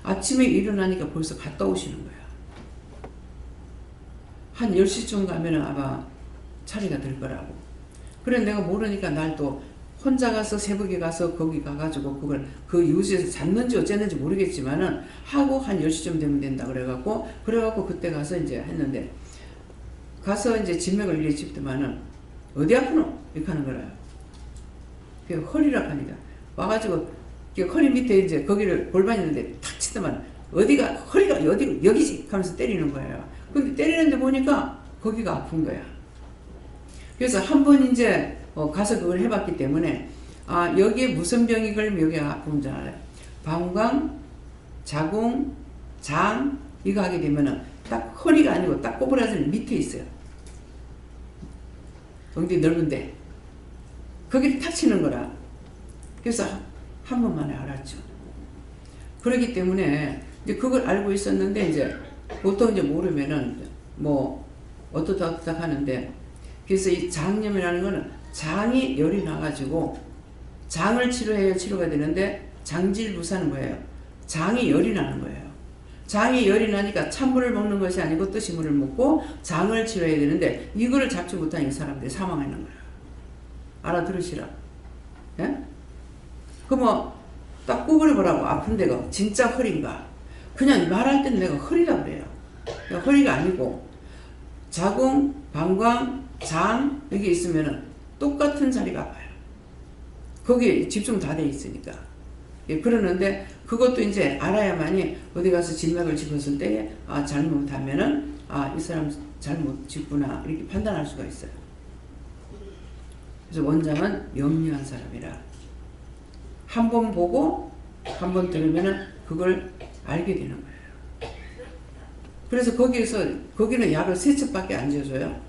아침에 일어나니까 벌써 갔다 오시는 거야. 한 10시쯤 가면은 아마 차례가 될 거라고. 그래 내가 모르니까 날 또 혼자 가서 새벽에 가서 거기 가가지고 그걸 그 유지에서 잤는지 어쨌는지 모르겠지만은 하고 한 10시쯤 되면 된다 그래갖고 그때 가서 이제 했는데 가서 이제 진맥을 이래 짚더만은 어디 아프노? 이렇게 하는 거라요. 그 허리라 하니까 와가지고 허리 밑에 이제 거기를 골반이 있는데 탁 치더만 어디가 허리가 여기지 하면서 때리는 거예요. 근데 때리는데 보니까 거기가 아픈 거야. 그래서 한 번 이제 가서 그걸 해봤기 때문에 여기에 무슨 병이 걸리면 여기가 아픈 줄 알아요. 방광, 자궁, 장 이거 하게 되면은 딱 허리가 아니고 딱 꼬부라지는 밑에 있어요. 엉덩이 넓은데 거기를 탁 치는 거라. 그래서 한 번만에 알았죠. 그렇기 때문에 이제 그걸 알고 있었는데 이제 보통 이제 모르면은 뭐 어떻다 하는데 그래서 이 장염이라는 거는 장이 열이 나가지고 장을 치료해야 치료가 되는데 장질부사는 거예요. 장이 열이 나는 거예요. 장이 열이 나니까 찬물을 먹는 것이 아니고 뜨신 물을 먹고 장을 치료해야 되는데 이거를 잡지 못하는 사람들이 사망하는 거예요. 알아들으시라. 예? 그럼 딱 구부려보라고 아픈 데가 진짜 허리인가? 그냥 말할 때는 내가 허리라 그래요. 허리가 아니고 자궁, 방광, 장 여기 있으면은 똑같은 자리가 아파요. 거기에 집중 다 돼 있으니까. 예, 그러는데 그것도 이제 알아야만이 어디 가서 진맥을 짚었을 때 잘못하면은 이 사람 잘못 짚구나 이렇게 판단할 수가 있어요. 그래서 원장은 영리한 사람이라 한 번 보고 한 번 들으면은 그걸 알게 되는 거예요. 그래서 거기는 약을 3첩밖에 안 줘줘요.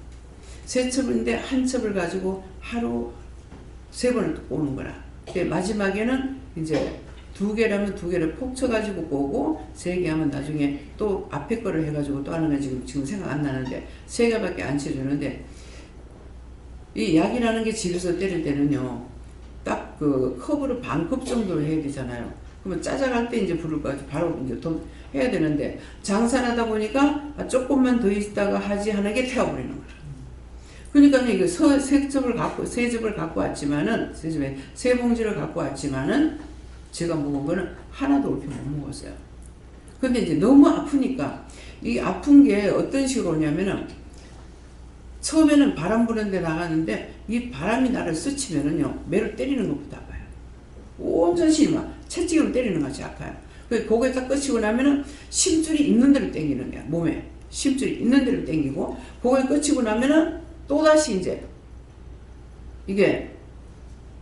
3첩인데 한 첩을 가지고 하루 3번을 오는 거라. 마지막에는 이제 2개라면 2개를 폭 쳐가지고 오고 3개 하면 나중에 또 앞에 거를 해가지고 또 하는 건 지금 생각 안 나는데 3개밖에 안 쳐주는데 이 약이라는 게 집에서 때릴 때는요 딱 그 컵으로 반컵 정도로 해야 되잖아요. 그러면 짜잘할 때 이제 불을 꺼가지고 바로 이제 더 해야 되는데 장사하다 보니까 조금만 더 있다가 하지 하는 게 태워버리는 거예요. 그러니까 이거 세 첩을 갖고 왔지만은 세 봉지를 갖고 왔지만은 제가 먹은 거는 하나도 올피 못 먹었어요. 근데 이제 너무 아프니까 이 아픈 게 어떤 식으로 오냐면은 처음에는 바람 부는 데 나가는데 이 바람이 나를 스치면은요 매를 때리는 것보다 아파요. 온 전신이 막 채찍으로 때리는 것이 아파요. 그게 딱 끝이고 나면은 심줄이 있는 대로 당기는 거야. 몸에 심줄이 있는 대로 당기고 그게 끝이고 나면은 또다시 이제 이게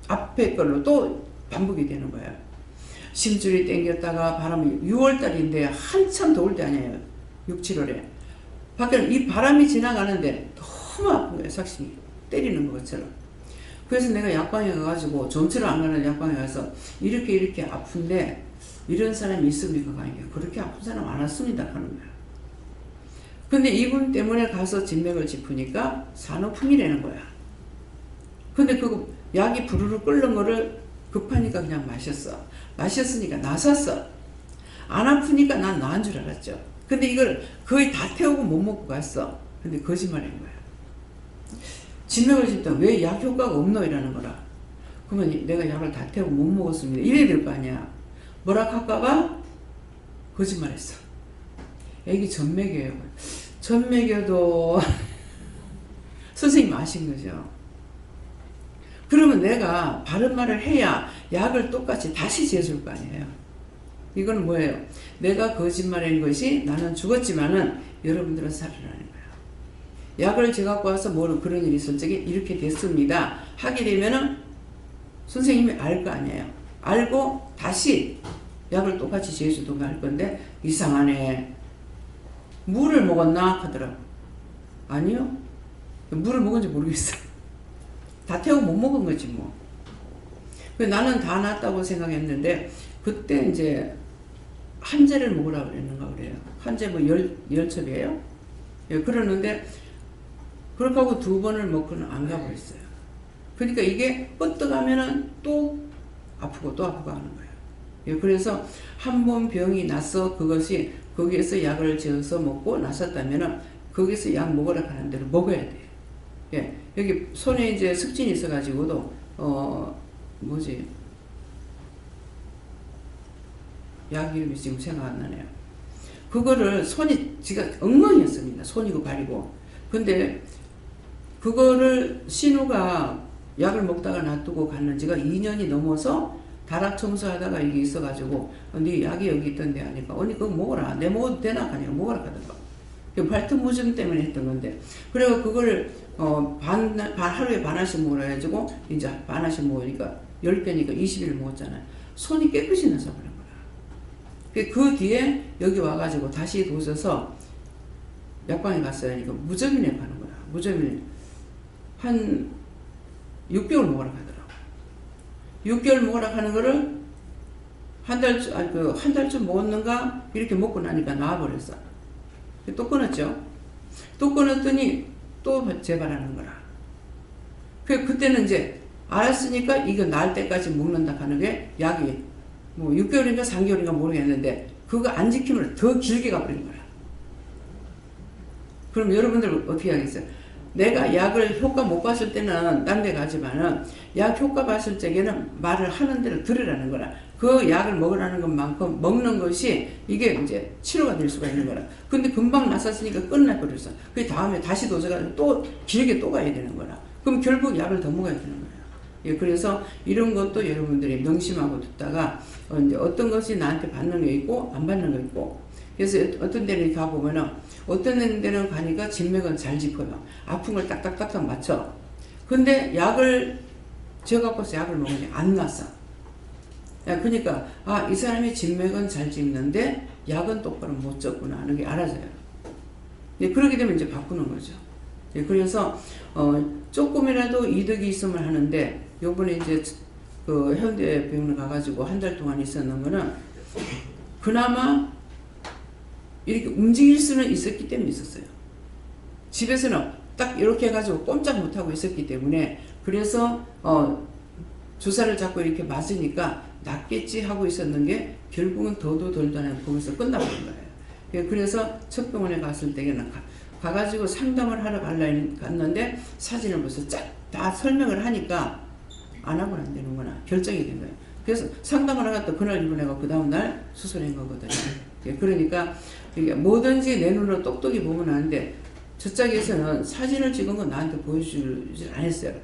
앞에 걸로 또 반복이 되는 거예요. 심줄이 당겼다가 바람이 6월달인데 한참 더울 때 아니에요. 6, 7월에 밖에는 이 바람이 지나가는데 너무 아픈 거예요. 삭심이 때리는 것처럼. 그래서 내가 약방에 가가지고 전체를 안 가는 약방에 가서 이렇게 아픈데 이런 사람이 있습니까? 그렇게 아픈 사람 안 왔습니다 하는 거야. 근데 이분 때문에 가서 진맥을 짚으니까 산후풍이라는 거야. 근데 그 약이 부르르 끓는 거를 급하니까 그냥 마셨어. 마셨으니까 나섰어. 안 아프니까 난 나은 줄 알았죠. 근데 이걸 거의 다 태우고 못 먹고 갔어. 근데 거짓말인 거야. 진맥을 짚다 왜 약 효과가 없노? 이라는 거라. 그러면 내가 약을 다 태우고 못 먹었습니다. 이래야 될 거 아니야. 뭐라 할까봐 거짓말했어. 애기 전맥이에요. 전맥여도 선생님 아신 거죠. 그러면 내가 바른 말을 해야 약을 똑같이 다시 재줄 거 아니에요. 이건 뭐예요? 내가 거짓말한 것이 나는 죽었지만은 여러분들은 살아나는 거예요. 약을 제갖고 와서 뭐 그런 일이 있을 적에 이렇게 됐습니다 하게 되면은 선생님이 알 거 아니에요. 알고 다시 약을 똑같이 재주던가 할 건데 이상하네. 물을 먹었나 하더라고. 아니요. 물을 먹은지 모르겠어요. 다 태우고 못 먹은 거지 뭐. 나는 다 낫다고 생각했는데 그때 이제 한 재를 먹으라고 그랬는가 그래요. 한 재 뭐 열 첩이에요. 예, 그러는데 그렇게 하고 2번을 먹고는 안 가버렸어요. 그러니까 이게 뻗어가면은 또 아프고 또 아프고 하는 거예요. 예, 그래서 한 번 병이 나서 그것이 거기에서 약을 지어서 먹고 나섰다면은 거기서 약 먹으라 하는 대로 먹어야 돼요. 예, 여기 손에 이제 습진이 있어가지고도 약 이름이 지금 생각 안 나네요. 그거를 손이 지가 엉망이었습니다. 손이고 발이고. 근데 그거를 신우가 약을 먹다가 놔두고 갔는지가 2년이 넘어서 다락 청소하다가 이게 있어가지고 네 약이 여기 있던데 하니까 언니 그거 먹어라. 내 먹어도 되나? 하니까 먹어라 하더라고. 발톱무좀 때문에 했던 건데 그래서 그거를 하루에 반알씩 먹으라 해가지고 이제 반알씩 먹으니까 10개니까 20일 먹었잖아요. 손이 깨끗이 나서 버린 거야. 그 뒤에 여기 와가지고 다시 도서서 약방에 갔어야 하니까 무저민에 가는 거야. 무저민 한 6개월 먹으라 하더라고. 6개월 먹으라 하는 거를 한 달쯤 먹었는가 이렇게 먹고 나니까 나와버렸어. 또 끊었죠. 또 끊었더니 또 재발하는 거라. 그때는 이제 알았으니까 이거 나을 때까지 먹는다 하는 게 약이 뭐 6개월인가 3개월인가 모르겠는데 그거 안 지키면 더 길게 가버린 거야. 그럼 여러분들 어떻게 하겠어요? 내가 약을 효과 못 봤을 때는 딴 데 가지만은 약 효과 봤을 적에는 말을 하는 대로 들으라는 거라. 그 약을 먹으라는 것만큼 먹는 것이 이게 이제 치료가 될 수가 있는 거라. 근데 금방 나섰으니까 끝나버렸어. 그 다음에 다시 도서가지고 또 길게 또 가야 되는 거라. 그럼 결국 약을 더 먹어야 되는 거예요. 예, 그래서 이런 것도 여러분들이 명심하고 듣다가 이제 어떤 것이 나한테 받는 게 있고 안 받는 거 있고. 그래서 어떤 데는 가보면은 어떤 데는 가니까 진맥은 잘 짚어요. 아픈 걸 딱딱딱딱 맞춰. 근데 약을 제가고서 약을 먹으니 안 났어. 야, 그러니까 이 사람이 진맥은 잘 짚는데 약은 똑바로 못 줬구나 하는 게 알아져요. 예, 그렇게 되면 이제 바꾸는 거죠. 예, 그래서 조금이라도 이득이 있으면 하는데 요번에 이제 그 해운대병원에 가가지고 한 달 동안 있었는 거는 그나마 이렇게 움직일 수는 있었기 때문에 있었어요. 집에서는 딱 이렇게 해가지고 꼼짝 못하고 있었기 때문에 그래서 주사를 자꾸 이렇게 맞으니까 낫겠지 하고 있었는 게 결국은 더도 덜도 안 하고 거기서 끝나버린 거예요. 그래서 첫 병원에 갔을 때는 가가지고 상담을 하러 갔는데 사진을 벌써 다 설명을 하니까 안 하고는 안 되는구나 결정이 된 거예요. 그래서 상담을 하갔다 그날 입원해가 그 다음날 수술한 거거든요. 그러니까 뭐든지 내 눈으로 똑똑히 보면 하는데 저쪽에서는 사진을 찍은 건 나한테 보여주질 않았어요.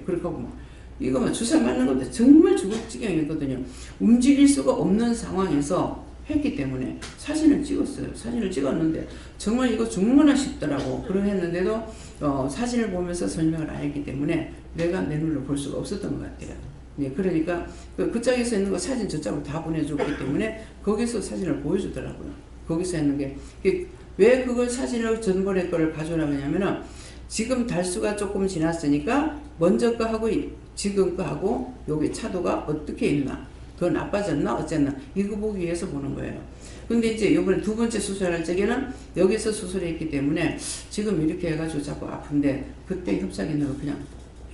그렇게 하고 이거 뭐 주사 맞는 것도 정말 죽을 지경이거든요. 움직일 수가 없는 상황에서 했기 때문에 사진을 찍었어요. 사진을 찍었는데 정말 이거 죽는구나 싶더라고. 그러했는데도 사진을 보면서 설명을 안 했기 때문에 내가 내 눈으로 볼 수가 없었던 것 같아요. 그러니까 그 짝에서 있는 거 사진 저쪽으로 다 보내줬기 때문에 거기서 사진을 보여주더라고요. 거기서 했는 게 왜 그걸 사진을 전번에 거를 가져오라고 하냐면은 지금 달수가 조금 지났으니까 먼저 거 하고 지금 거 하고 여기 차도가 어떻게 있나 더 나빠졌나 어쨌나 이거 보기 위해서 보는 거예요. 근데 이제 이번에 2번째 수술할 적에는 여기서 수술했기 때문에 지금 이렇게 해가지고 자꾸 아픈데 그때 협착 있는 거 그냥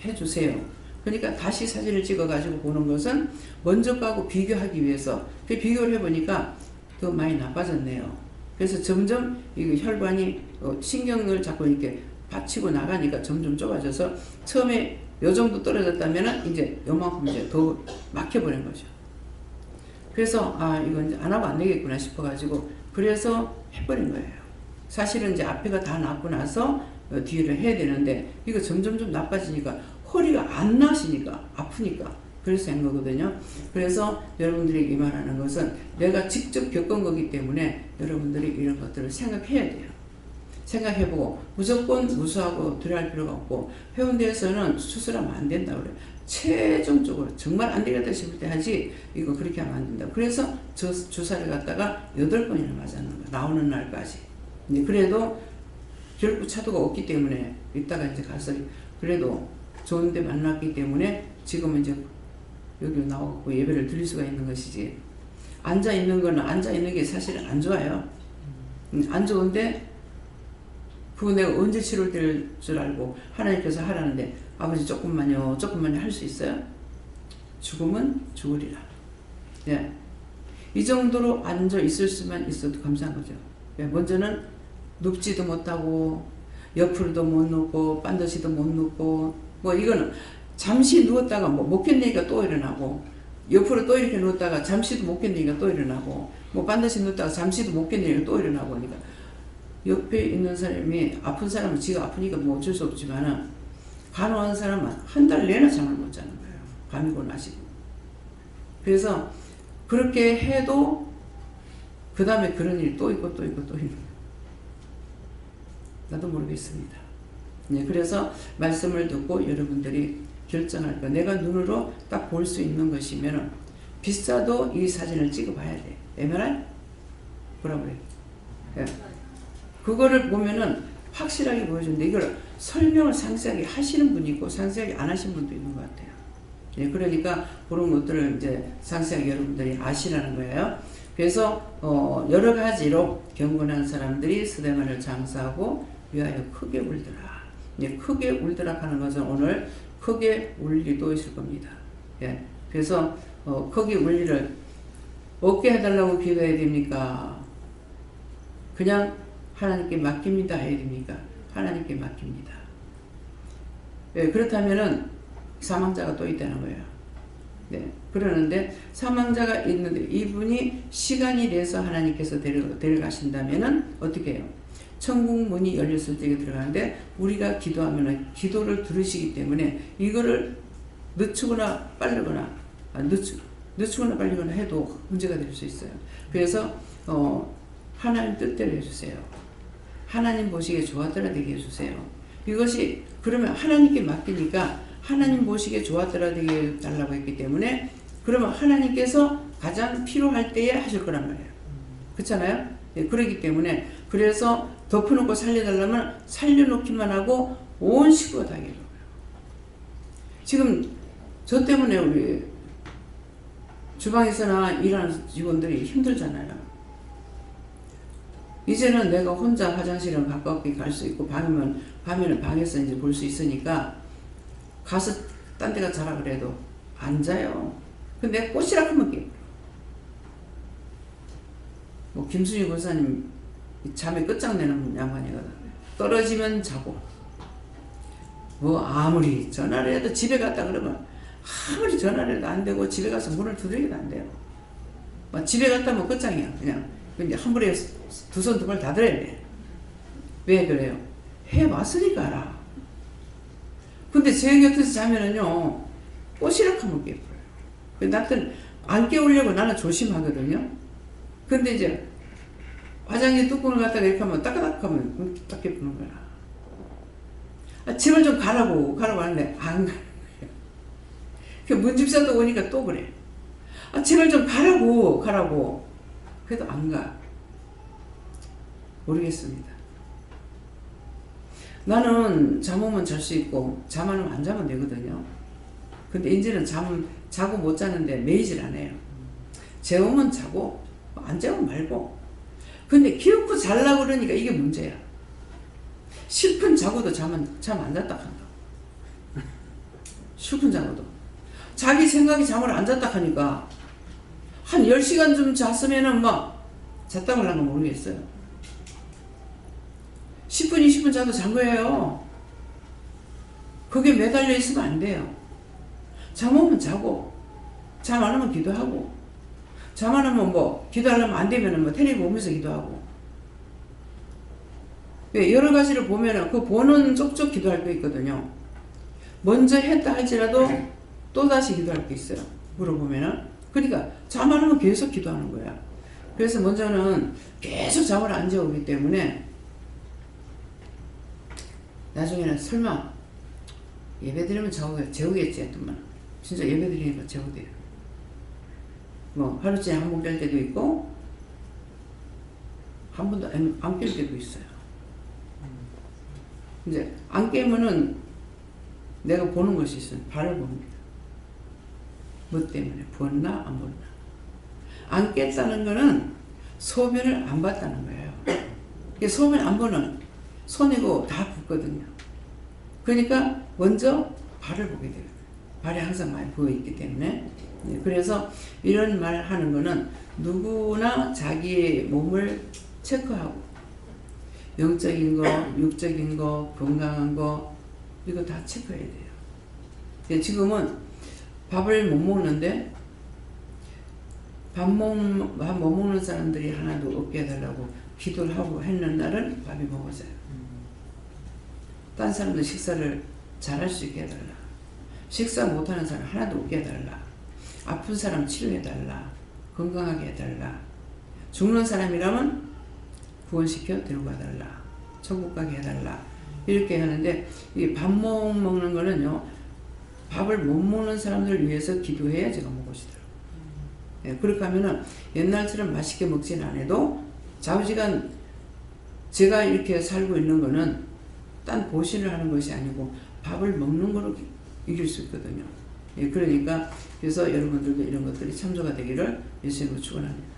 해주세요. 그러니까 다시 사진을 찍어가지고 보는 것은 먼저 거하고 비교하기 위해서 그 비교를 해보니까 더 많이 나빠졌네요. 그래서 점점 이 혈관이 신경을 자꾸 이렇게 받치고 나가니까 점점 좁아져서 처음에 요 정도 떨어졌다면 이제 요만큼 이제 더 막혀버린 거죠. 그래서 이건 이제 안 하고 안 되겠구나 싶어가지고 그래서 해버린 거예요. 사실은 이제 앞에가 다 낫고 나서 뒤를 해야 되는데 이거 점점 좀 나빠지니까 허리가 안 나시니까 아프니까 그래서 한 거거든요. 그래서 여러분들이 이 말하는 것은 내가 직접 겪은 거기 때문에 여러분들이 이런 것들을 생각해야 돼요. 생각해보고 무조건 무수하고 두려워할 필요가 없고 해운대에서는 수술하면 안 된다고 그래요. 최종적으로 정말 안 되겠다 싶을 때 하지 이거 그렇게 하면 안 된다. 그래서 저 주사를 갖다가 8번이나 맞았는 거야. 나오는 날까지. 그래도 결국 차도가 없기 때문에 이따가 이제 가서 그래도 좋은데 만났기 때문에 지금은 이제 여기 나오고 예배를 드릴 수가 있는 것이지. 앉아 있는 거는 앉아 있는 게 사실은 안 좋아요. 안 좋은데 그거 내가 언제 치료될 줄 알고 하나님께서 하라는데 아버지 조금만요 할 수 있어요? 죽으면 죽으리라. 예. 이 정도로 앉아 있을 수만 있어도 감사한 거죠. 예. 먼저는 눕지도 못하고 옆으로도 못 눕고 반드시도 못 눕고 뭐 이거는 잠시 누웠다가 뭐 못 견디니까 또 일어나고 옆으로 또 이렇게 누웠다가 잠시도 못 견디니까 또 일어나고 뭐 반드시 누웠다가 잠시도 못 견디니까 또 일어나고 하니까 옆에 있는 사람이 아픈 사람은 지가 아프니까 뭐 어쩔 수 없지만은 간호한 사람은 한 달 내내 잠을 못 자는 거예요. 밤이고 낮이고. 그래서 그렇게 해도 그 다음에 그런 일이 또 있고 또 있고 또 있는 거예요. 나도 모르겠습니다. 네, 그래서 말씀을 듣고 여러분들이 결정할 거. 내가 눈으로 딱 볼 수 있는 것이면 비싸도 이 사진을 찍어봐야 돼. MRI? 뭐라고 그래? 네. 그거를 보면은 확실하게 보여주는데 이걸 설명을 상세하게 하시는 분이 있고 상세하게 안 하시는 분도 있는 것 같아요. 네, 그러니까 그런 것들을 이제 상세하게 여러분들이 아시라는 거예요. 그래서 여러 가지로 경건한 사람들이 스데반을 장사하고 위하여 크게 울더라. 네, 크게 울더라 하는 것은 오늘 크게 울 일도 있을 겁니다. 예, 그래서 크게 울 일을 없게 해달라고 기도해야 됩니까? 그냥 하나님께 맡깁니다 해야 됩니까? 하나님께 맡깁니다. 예, 그렇다면은 사망자가 또 있다는 거예요. 네, 그러는데 사망자가 있는데 이분이 시간이 돼서 하나님께서 데려가신다면은 어떻게 해요? 천국 문이 열렸을 때 들어가는데 우리가 기도하면은 기도를 들으시기 때문에 이거를 늦추거나 빠르거나 늦추거나 빨리거나 해도 문제가 될 수 있어요. 그래서 하나님 뜻대로 해주세요. 하나님 보시기에 좋았더라 되게 해주세요. 이것이 그러면 하나님께 맡기니까 하나님 보시기에 좋았더라 되게 해달라고 했기 때문에 그러면 하나님께서 가장 필요할 때에 하실 거란 말이에요. 그렇잖아요? 네, 그렇기 때문에 그래서 덮어놓고 살려달라면 살려놓기만 하고 온 식구가 다 해요. 지금 저 때문에 우리 주방에서나 일하는 직원들이 힘들잖아요. 이제는 내가 혼자 화장실은 가깝게 갈 수 있고 밤에는 방에서 이제 볼 수 있으니까 가서 딴 데가 자라 그래도 안 자요. 근데 꼬시락 하면 깨. 뭐 김순희 권사님 잠에 끝장내는 양반이거든. 떨어지면 자고 뭐 아무리 전화를 해도 집에 갔다 그러면 아무리 전화를 해도 안 되고 집에 가서 문을 두드리기도 안 돼요. 뭐 집에 갔다 면 끝장이야. 그냥 근데 한 번에 두 손 두 발 다 들어야 돼. 왜 그래요? 해봤으니까 알아. 근데 제 곁에서 자면은요 꼬시락 하면 깨버려요. 나한테는 안 깨우려고 나는 조심하거든요. 근데 이제 화장실 뚜껑을 갖다가 이렇게 하면 따까닥 하면 딱 깨부는 거야. 아, 집을 좀 가라고 하는데 안 가는 거예요. 그 문집사도 오니까 또 그래. 아, 집을 좀 가라고. 그래도 안 가. 모르겠습니다. 나는 잠 오면 잘 수 있고 잠 안 오면 안 자면 되거든요. 근데 이제는 자고 못 자는데 매이질 않아요. 재우면 자고 안 재우면 말고. 근데 기어코 자려고 그러니까 이게 문제야. 10분 자고도 잠 안 잤다 한다. 10분 자고도. 자기 생각이 잠을 안 잤다 하니까 한 10시간 좀 잤으면은 막 잤다고 하려면 모르겠어요. 10분, 20분 자도 잔 거예요. 그게 매달려 있으면 안 돼요. 잠 오면 자고, 잠 안 오면 기도하고, 잠 안 오면 뭐, 기도하려면 안 되면 뭐, 텔레비 보면서 기도하고. 왜, 여러 가지를 보면은 그 보는 쪽쪽 기도할 거 있거든요. 먼저 했다 할지라도 또다시 기도할 게 있어요. 물어보면은. 그러니까 잠 안 오면 계속 기도하는 거야. 그래서 먼저는 계속 잠을 안 재우기 때문에 나중에는 설마 예배 드리면 재우겠지 했더만 진짜 예배 드리니까 재우대요. 뭐 하루째 한 번 깰 때도 있고 한 번도 안 깰 때도 있어요. 이제 안 깨면은 내가 보는 것이 있어요. 발을 봅니다. 뭐 때문에? 부었나 안 부었나? 안 깼다는 거는 소변을 안 봤다는 거예요. 소변 안 보는 손이고 다 붓거든요. 그러니까 먼저 발을 보게 돼요. 발이 항상 많이 부어있기 때문에. 그래서 이런 말 하는 거는 누구나 자기의 몸을 체크하고 영적인 거, 육적인 거, 건강한 거 이거 다 체크해야 돼요. 지금은 밥을 못 먹는데 밥 못 먹는 사람들이 하나도 없게 해달라고 기도를 하고 했는 날은 밥이 먹어져요. 딴 사람들 식사를 잘할 수 있게 해달라. 식사 못하는 사람 하나도 없게 해달라. 아픈 사람 치료해달라. 건강하게 해달라. 죽는 사람이라면 구원시켜 데리고 가달라. 천국 가게 해달라. 이렇게 하는데 이 밥 먹는 거는요, 밥을 못 먹는 사람들을 위해서 기도해야 제가 먹으시더라고요. 그렇게 하면은 옛날처럼 맛있게 먹진 않아도 좌우지간 제가 이렇게 살고 있는 거는 딴 보신을 하는 것이 아니고 밥을 먹는 거로 이길 수 있거든요. 그러니까 그래서 여러분들도 이런 것들이 참조가 되기를 예수님으로 축원합니다.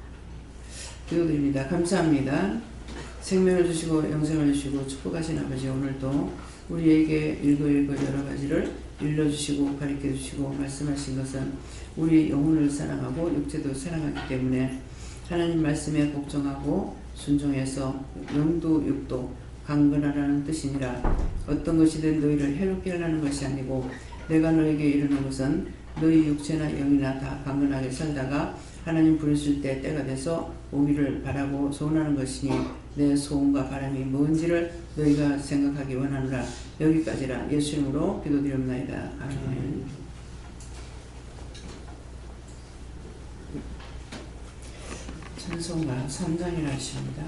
기도드립니다. 감사합니다. 생명을 주시고 영생을 주시고 축복하신 아버지, 오늘도 우리에게 일거 여러 가지를 일러주시고 가르쳐주시고 말씀하신 것은 우리 영혼을 사랑하고 육체도 사랑하기 때문에 하나님 말씀에 복종하고 순종해서 영도 육도 강건하라는 뜻이니라. 어떤 것이든 너희를 해롭게 하라는 것이 아니고 내가 너에게 이르는 것은 너희 육체나 영이나 다 강건하게 살다가 하나님 부르실 때 때가 돼서 오기를 바라고 소원하는 것이니 내 소원과 바람이 뭔지를 너희가 생각하기 원하노라. 여기까지라. 예수 이름으로 기도드립니다. 아멘. 찬송가 3장이라 하십니다.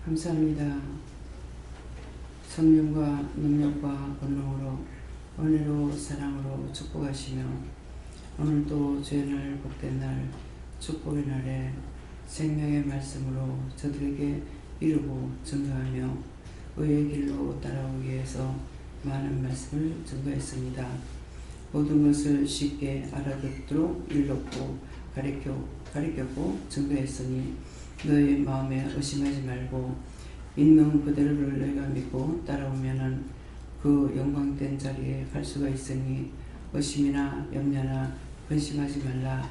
감사합니다. 성령과 능력과 권능으로 은혜로 사랑으로 축복하시며 오늘도 주의 날 복된 날 축복의 날에 생명의 말씀으로 저들에게 이루고 증거하며 의의 길로 따라오기 위해서 많은 말씀을 증거했습니다. 모든 것을 쉽게 알아듣도록 일렀고 가르쳤고 증거했으니 너희 마음에 의심하지 말고 있는 그대로를 너희가 믿고 따라오면은 그 영광된 자리에 갈 수가 있으니 의심이나 염려나 근심하지 말라.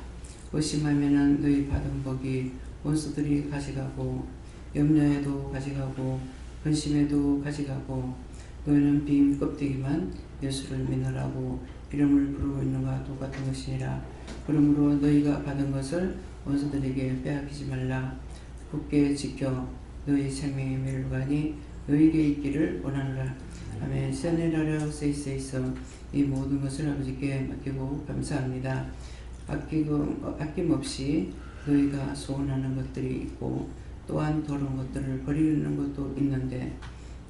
의심하면은 너희 받은 복이 원수들이 가져가고 염려에도 가져가고 근심에도 가져가고 너희는 빈 껍데기만 예수를 믿으라고 이름을 부르고 있는 것과 똑같은 것이니라. 그러므로 너희가 받은 것을 원수들에게 빼앗기지 말라. 굳게 지켜 너희 생명의 멸관이 너희에게 있기를 원하노라. 아멘. 세네라라 세이세이서 이 모든 것을 아버지께 맡기고 감사합니다. 아낌없이 너희가 소원하는 것들이 있고 또한 더러운 것들을 버리는 것도 있는데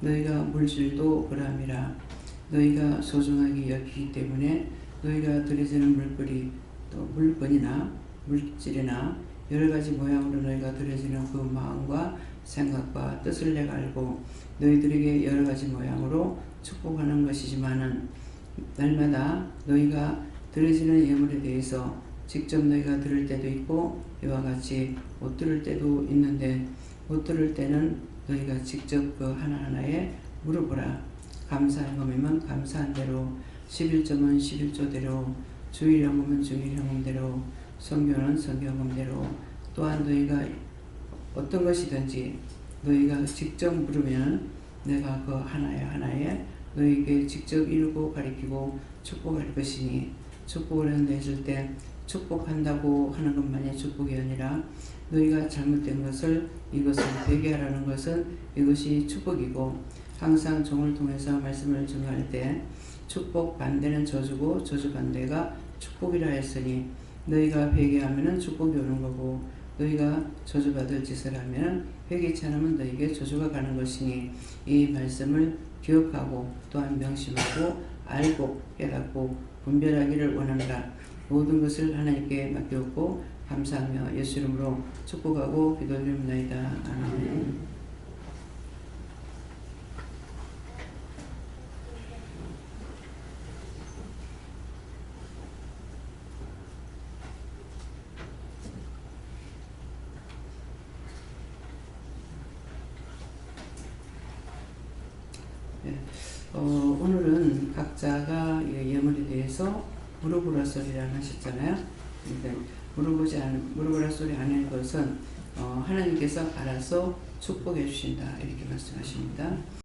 너희가 물질도 그람이라. 너희가 소중하게 여기기 때문에 너희가 드려지는 물건이나 물질이나 여러가지 모양으로 너희가 드려지는 그 마음과 생각과 뜻을 내가 알고 너희들에게 여러가지 모양으로 축복하는 것이지만은 날마다 너희가 드려지는 예물에 대해서 직접 너희가 들을 때도 있고 이와 같이 못 들을 때도 있는데 못 들을 때는 너희가 직접 그 하나하나에 물어보라. 감사한 것이면 감사한 대로 11조면 11조대로 주일헌금은 주일헌금대로 성교는 성교헌금대로 또한 너희가 어떤 것이든지 너희가 직접 물으면 내가 그 하나에 너희에게 직접 이루고 가르치고 축복할 것이니 축복을 한다 했을 때 축복한다고 하는 것만이 축복이 아니라 너희가 잘못된 것을 이것을 되게 하라는 것은 이것이 축복이고 항상 종을 통해서 말씀을 전할 때 축복 반대는 저주고 저주 반대가 축복이라 했으니 너희가 회개하면 축복이 오는 거고 너희가 저주받을 짓을 하면 회개치 않으면 너희에게 저주가 가는 것이니 이 말씀을 기억하고 또한 명심하고 알고 깨닫고 분별하기를 원한다. 모든 것을 하나님께 맡겼고 감사하며 예수 이름으로 축복하고 기도드립니다. 아멘. 오늘은 각자가 예물에 대해서 물어보라 소리를 하셨잖아요. 근데 물어보라 소리 하는 것은 하나님께서 알아서 축복해 주신다 이렇게 말씀하십니다.